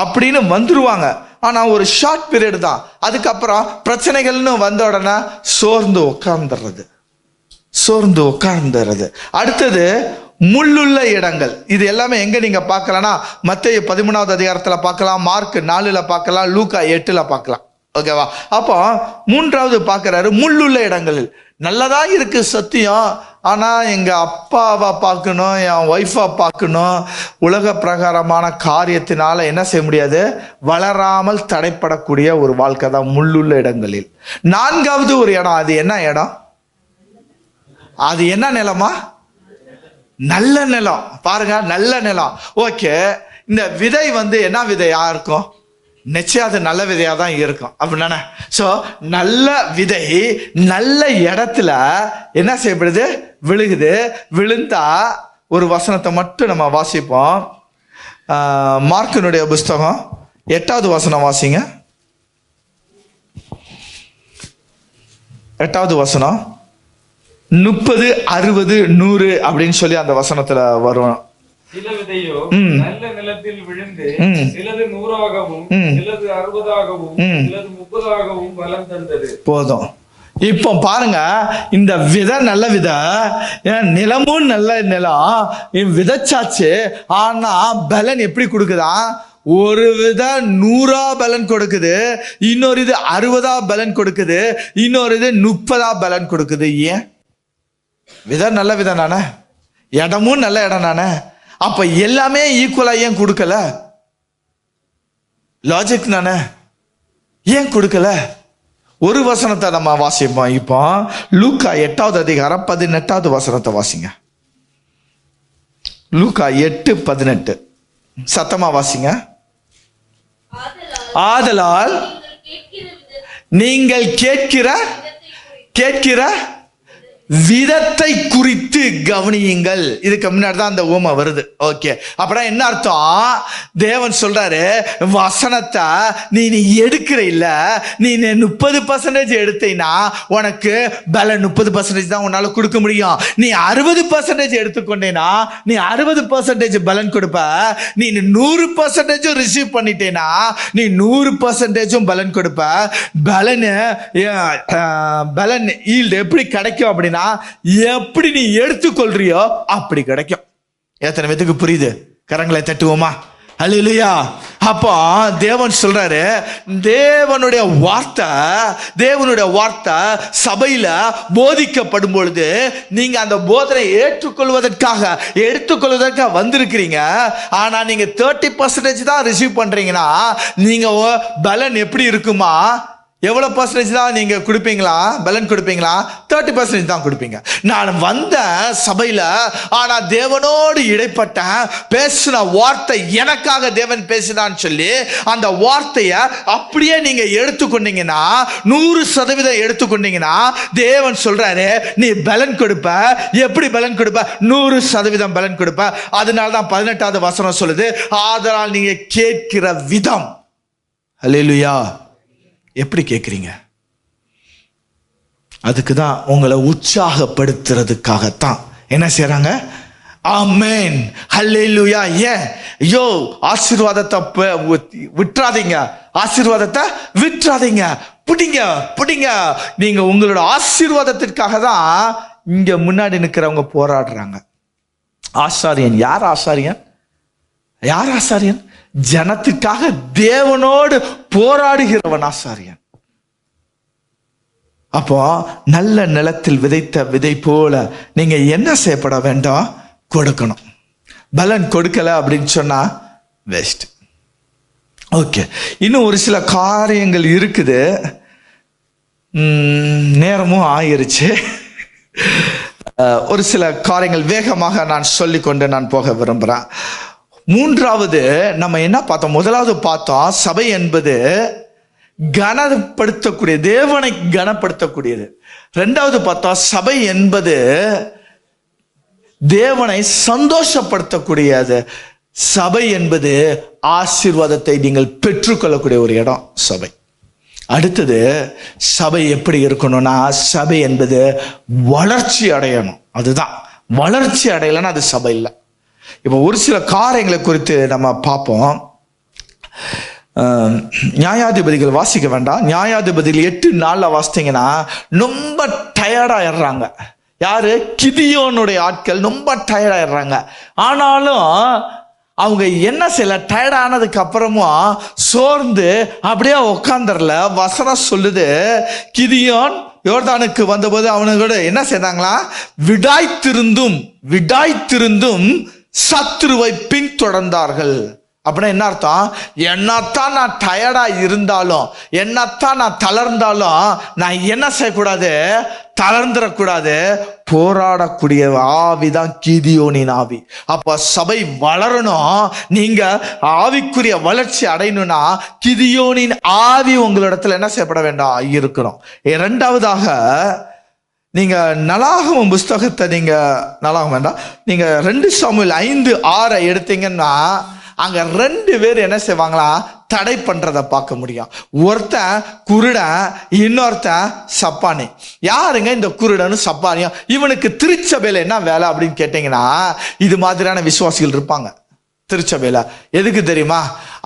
அப்படின்னு வந்துருவாங்க. ஆனா ஒரு ஷார்ட் பீரியட் தான். அதுக்கப்புறம் பிரச்சனைகள்னு வந்த உடனே சோர்ந்து உட்கார்ந்துறது. அடுத்தது முள்ளுள்ள இடங்கள். இது எல்லாமே எங்க நீங்க பார்க்கலாம்னா மத்தேயு 13வது அதிகாரத்துல பார்க்கலாம், மார்க் 4ல பார்க்கலாம், லூக்கா 8ல பார்க்கலாம். ஓகேவா? அப்போ 3வது பார்க்கிறாரு, முள்ளுள்ள இடங்களில். நல்லதா இருக்கு சத்தியம், ஆனா எங்க அப்பாவை பார்க்கணும், என் ஒய்ஃபை பார்க்கணும், உலக பிரகாரமான காரியத்தினால என்ன செய்ய முடியாது? வளராமல் தடைப்படக்கூடிய ஒரு வாழ்க்கை தான் முள்ளுள்ள இடங்களில். 4வது ஒரு இடம். அது என்ன இடம்? அது என்ன நிலமா? நல்ல நிலம். பாருங்க, நல்ல நிலம். ஓகே, இந்த விதை என்ன விதையா இருக்கும்? நிச்சயம் அது நல்ல விதையாக தான் இருக்கும் அப்படின்னா. ஸோ நல்ல விதை நல்ல இடத்துல என்ன செய்யப்படுது? விழுகுது. விழுந்தா ஒரு வசனத்தை மட்டும் நம்ம வாசிப்போம். மார்க்கினுடைய புஸ்தகம் 8வது வசனம் வாசிங்க. 8வது வசனம் 30, 60, 100 அப்படின்னு சொல்லி அந்த வசனத்துல வரும். சில விதையோ நல்ல நிலத்தில் விழுந்து சிலது 100ஆகவும் சிலது 60ஆகவும் சிலது 30ஆகவும் பலன் தந்தது. போதும். இப்போ பாருங்க, இந்த விதை நல்ல விதை, நிலமும் நல்ல நிலம், விதைச்சாச்சு. ஆனா பலன் எப்படி கொடுக்குதா? ஒரு விதை 100 பலன் கொடுக்குது, இன்னொரு இது 60 பலன் கொடுக்குது, இன்னொரு இது 30 பலன் கொடுக்குது. ஏன்? விதை நல்ல விதை தானே, இடமும் நல்ல இடம் தானே. அப்ப எல்லாமே ஈக்குவலா ஏன் கொடுக்கல? லாஜிக் தானே, ஏன் கொடுக்கல? ஒரு வசனத்தை நம்ம வாசிப்போம். இப்போ லூக்கா 8வது அதிகாரம் 18வது வசனத்தை வாசிங்க. லூக்கா 8:18 சத்தமா வாசிங்க. ஆதலால் நீங்கள் கேட்கிற விதத்தை குறித்து கவனியுங்கள். இதுக்கு முன்னாடி தான் அந்த ஊமை வருது. ஓகே, அப்புறம் என்ன அர்த்தம்? தேவன் சொல்றாரு, வசனத்தை நீ எடுக்கிற இல்ல, நீ 30% எடுத்தீங்கன்னா உனக்கு பலன் 30% தான் உன்னால கொடுக்க முடியும். நீ 60% எடுத்துக்கொண்டேனா நீ 60% பலன் கொடுப்ப. நீ 100% ரிசீவ் பண்ணிட்டேனா நீ 100% பலன் கொடுப்ப. பலன் ஈல்டு எப்படி கிடைக்கும் அப்படின்னா, எப்படி நீ எடுத்துக்கொள்றியோ அப்படி கிடைக்கும். எத்தனை பேத்துக்கு புரியுது? கரங்களை தட்டுவோமா? ஹல்லேலூயா. அப்போ தேவன் சொல்றாரு, தேவனுடைய வார்த்தை சபையில போதிக்கப்படும் பொழுது நீங்க அந்த போதனை எடுத்துக்கொள்வதற்காக வந்திருக்கிறீங்க. ஆனா நீங்க 30% தான் ரிசீவ் பண்றீங்கன்னா நீங்க பலன் எப்படி இருக்குமா? எவ்வளவு பர்சன்டேஜ் தான் நீங்க கொடுப்பீங்களா? பலன் கொடுப்பீங்களா? 30% தான் கொடுப்பீங்க. நான் வந்த சபையில ஆனா தேவனோடு இடைப்பட்டேன், பேசின வார்த்தை எனக்காக தேவன் பேசினான்னு சொல்லி அந்த வார்த்தையை அப்படியே நீங்க எடுத்துக்கொண்டீங்கன்னா 100% எடுத்துக்கொண்டீங்கன்னா தேவன் சொல்றாரு, நீ பலன் கொடுப்ப. எப்படி பலன் கொடுப்ப? 100% பலன் கொடுப்ப. அதனால தான் 18வது வசனம் சொல்லுது, ஆதலால் நீங்க கேட்கிற விதம். ஹல்லேலூயா. எப்படி கேட்குறீங்க? அதுக்கு தான் உங்களை உற்சாகப்படுத்துறதுக்காகத்தான் என்ன செய்றாங்க? ஆமென், ஹல்லேலூயா. ஏன்? ஐயோ, ஆசீர்வாதத்தை விட்டுறாதீங்க, ஆசீர்வாதத்தை விட்டுறாதீங்க, பிடிங்க. நீங்க உங்களோட ஆசீர்வாதத்திற்காக தான் இங்க முன்னாடி நிற்கிறவங்க போராடுறாங்க. ஆசாரியன் யார்? யார் ஆசாரியன்? ஜனத்துக்காக தேவனோடு போராடுகிறவன் ஆசாரியன். அப்போ நல்ல நிலத்தில் விதைத்த விதை போல நீங்க என்ன செய்யப்பட வேண்டும்? கொடுக்கணும். பலன் கொடுக்கல அப்படின்னு சொன்னா வேஸ்ட். ஓகே, இன்னும் ஒரு சில காரியங்கள் இருக்குது. நேரமும் ஆயிருச்சு. ஒரு சில காரியங்கள் வேகமாக நான் சொல்லிக்கொண்டு நான் போக விரும்புகிறேன். மூன்றாவது நம்ம என்ன பார்த்தோம்? முதலாவது பார்த்தோம், சபை என்பது கனப்படுத்தக்கூடிய, தேவனை கனப்படுத்தக்கூடியது. இரண்டாவது பார்த்தோம், சபை என்பது தேவனை சந்தோஷப்படுத்தக்கூடியது. சபை என்பது ஆசீர்வாதத்தை நீங்கள் பெற்றுக்கொள்ளக்கூடிய ஒரு இடம் சபை. அடுத்தது, சபை எப்படி இருக்கணும்னா, சபை என்பது வளர்ச்சி அடையணும். அதுதான், வளர்ச்சி அடையலைன்னா அது சபை இல்லை. இப்போ ஒரு சில காரியங்களை குறித்து நம்ம பார்ப்போம். நியாயாதிபதிகள் வாசிக்க வேண்டாம். நியாயாதிபதிகள் 8:4 வாசித்தீங்கன்னா ரொம்ப டயர்டாயிடுறாங்க. யாரு? கிதியோனுடைய ஆட்கள் ரொம்ப டயர்டாயிடுறாங்க. ஆனாலும் அவங்க என்ன செய்யல, டயர்டானதுக்கு அப்புறமும் சோர்ந்து அப்படியே உட்காந்துடல. வசனம் சொல்லுது, கிதியோன் யோர்தானுக்கு வந்தபோது அவனுக்கு என்ன செய்தாங்களா? விடாய்த்திருந்தும் சத்துருவை பின்தொடர்ந்தார்கள். அப்படின்னா என்ன அர்த்தம்? என்னத்தான் நான் டயர்டா இருந்தாலும், என்னத்தான் நான் தளர்ந்தாலும் நான் என்ன செய்யக்கூடாது? தளர்ந்துடக்கூடாது. போராடக்கூடிய ஆவிதான் கிதியோனின் ஆவி. அப்ப சபை வளரணும், நீங்க ஆவிக்குரிய வளர்ச்சி அடையணும்னா கிதியோனின் ஆவி உங்களிடத்துல என்ன செய்யப்பட வேண்டாம்? இருக்கணும். இரண்டாவதாக, நீங்க நலாகமம் புஸ்தகத்தை நலாகம் வேண்டாம், நீங்க 2 சாமுவேல் 5:6 எடுத்தீங்கன்னா அங்க 2 பேர் என்ன செய்வாங்களா? தடை பண்றத பார்க்க முடியும். ஒருத்தன் குருடன், இன்னொருத்தன் சப்பானி. யாருங்க இந்த குருடனும் சப்பானியும்? இவனுக்கு திருச்சபையில என்ன வேலை அப்படின்னு கேட்டீங்கன்னா, இது மாதிரியான விசுவாசிகள் இருப்பாங்க திருச்சபையில. எதுக்கு தெரியுமா?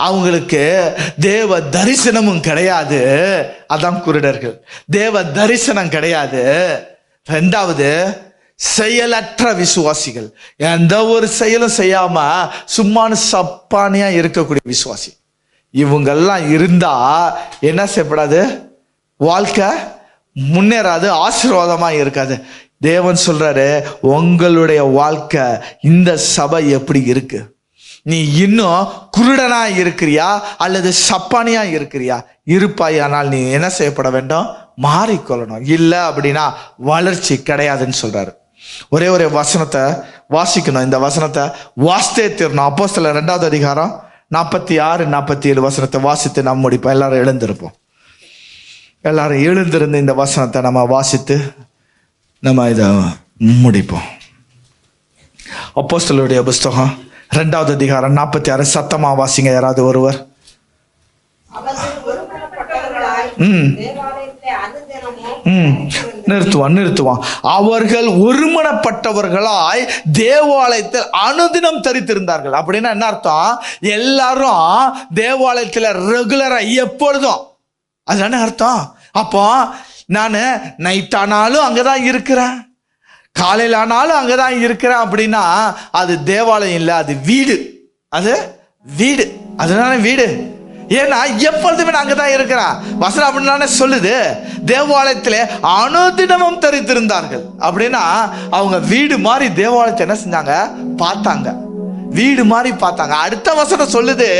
அவங்களுக்கு தேவ தரிசனமும் கிடையாது. அதான் குருடர்கள். தேவ தரிசனம் கிடையாது. ரெண்டாவது, செயலற்ற விசுவாசிகள். எந்த ஒரு செயலும் செய்யாம சும்மானு சப்பானியா இருக்கக்கூடிய விசுவாசி. இவங்கெல்லாம் இருந்தா என்ன செய்யப்படாது? வாழ்க்கை முன்னேறாது, ஆசீர்வாதமா இருக்காது. தேவன் சொல்றாரு, உங்களுடைய வாழ்க்கை இந்த சபை எப்படி இருக்கு? நீ இன்னும் குருடனா இருக்கிறியா அல்லது சப்பானியா இருக்கிறியா? இருப்பாயானால் நீ என்ன செய்யப்பட வேண்டும்? மாறிக்கொள்ளணும். இல்லை அப்படின்னா வளர்ச்சி கிடையாதுன்னு சொல்றாரு. ஒரே ஒரு வசனத்தை வாசிக்கணும். இந்த வசனத்தை வாசித்தே தீரணும். அப்போஸ்தலர் 2வது அதிகாரம் 46, 47 வசனத்தை வாசித்து நம்ம முடிப்போம். எல்லாரும் எழுந்திருப்போம். எல்லாரும் எழுந்திருந்து இந்த வசனத்தை நம்ம வாசித்து நம்ம இதை முடிப்போம். அப்போஸ்தலருடைய புஸ்தகம் 2வது அதிகாரம் 46 சத்தமா வாசிங்க யாராவது ஒருவர். நிறுத்துவான். அவர்கள் ஒருமனப்பட்டவர்களாய் தேவாலயத்தில் அனுதினம் தரித்திருந்தார்கள். அப்படின்னா என்ன அர்த்தம்? எல்லாரும் தேவாலயத்தில் ரெகுலரா எப்பொழுதும், அதுதானே அர்த்தம். அப்போ நான் நைட் ஆனாலும் அங்கதான் இருக்கிறேன், காலையில் ஆனாலும் அங்கதான் இருக்கிறேன் அப்படின்னா அது தேவாலயம் இல்லை, அது வீடு. அது வீடு, அதனால வீடு. ஏன்னா எப்பொழுதுமே நான் அங்கதான் இருக்கிறேன். வசனம் அப்படின்னா சொல்லுது, தேவாலயத்திலே அனுதினமும் தரித்திருந்தார்கள். அப்படின்னா அவங்க வீடு மாதிரி தேவாலயத்தை என்ன செஞ்சாங்க? பார்த்தாங்க, வீடு மாதிரி பார்த்தாங்க. அடுத்த வசனம் சொல்லுது,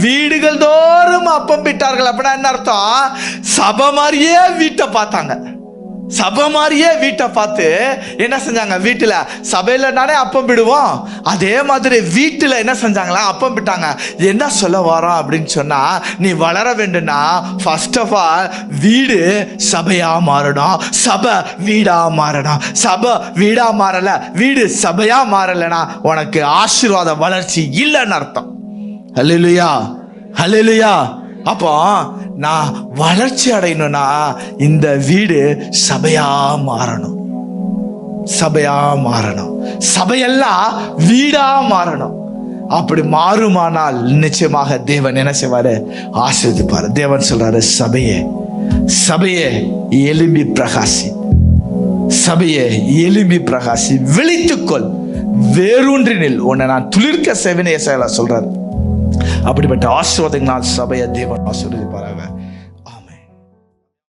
வீடுகள் தோறும் அப்பம் பிட்டார்கள். அப்படின்னா என்ன அர்த்தம்? சபை மாதிரியே வீட்டை பார்த்தாங்க. சபை மாதிரியே வீட்டை பார்த்து என்ன செஞ்சாங்க? வீட்டில் சபையில நானே அப்பம் பிடுவோம், அதே மாதிரி வீட்டில் என்ன செஞ்சாங்களா? அப்பம் பிட்டாங்க. என்ன சொல்ல வரோம் அப்படின்னு சொன்னா, நீ வளர வேண்டும்னா ஃபர்ஸ்ட் ஆஃப் ஆல் வீடு சபையா மாறணும், சபை வீடா மாறணும். சபை வீடா மாறல, வீடு சபையா மாறலைன்னா உனக்கு ஆசீர்வாத வளர்ச்சி இல்லைன்னு அர்த்தம். ஹல்லேலூயா, ஹல்லேலூயா. அப்போ நான் வளர்ச்சி அடையணும்னா இந்த வீடு சபையா மாறணும், சபையா மாறணும், சபையெல்லாம் வீடா மாறணும். அப்படி மாறுமானால் நிச்சயமாக தேவன் என்ன செய்வாரு? ஆசீர்வதிப்பாரு. தேவன் சொல்றாரு, சபையே சபையே எழும்பி பிரகாசி, சபையே எழும்பி பிரகாசி, விழித்துக்கொள், வேரூன்றினில் உன்னை நான் துளிர்க்க செய்வேன்னு ஏசாயா சொல்றாரு. அப்படிப்பட்ட ஆசீர்வாதங்களால் சபையை தேவன் ஆசீர்வதிப்பார்.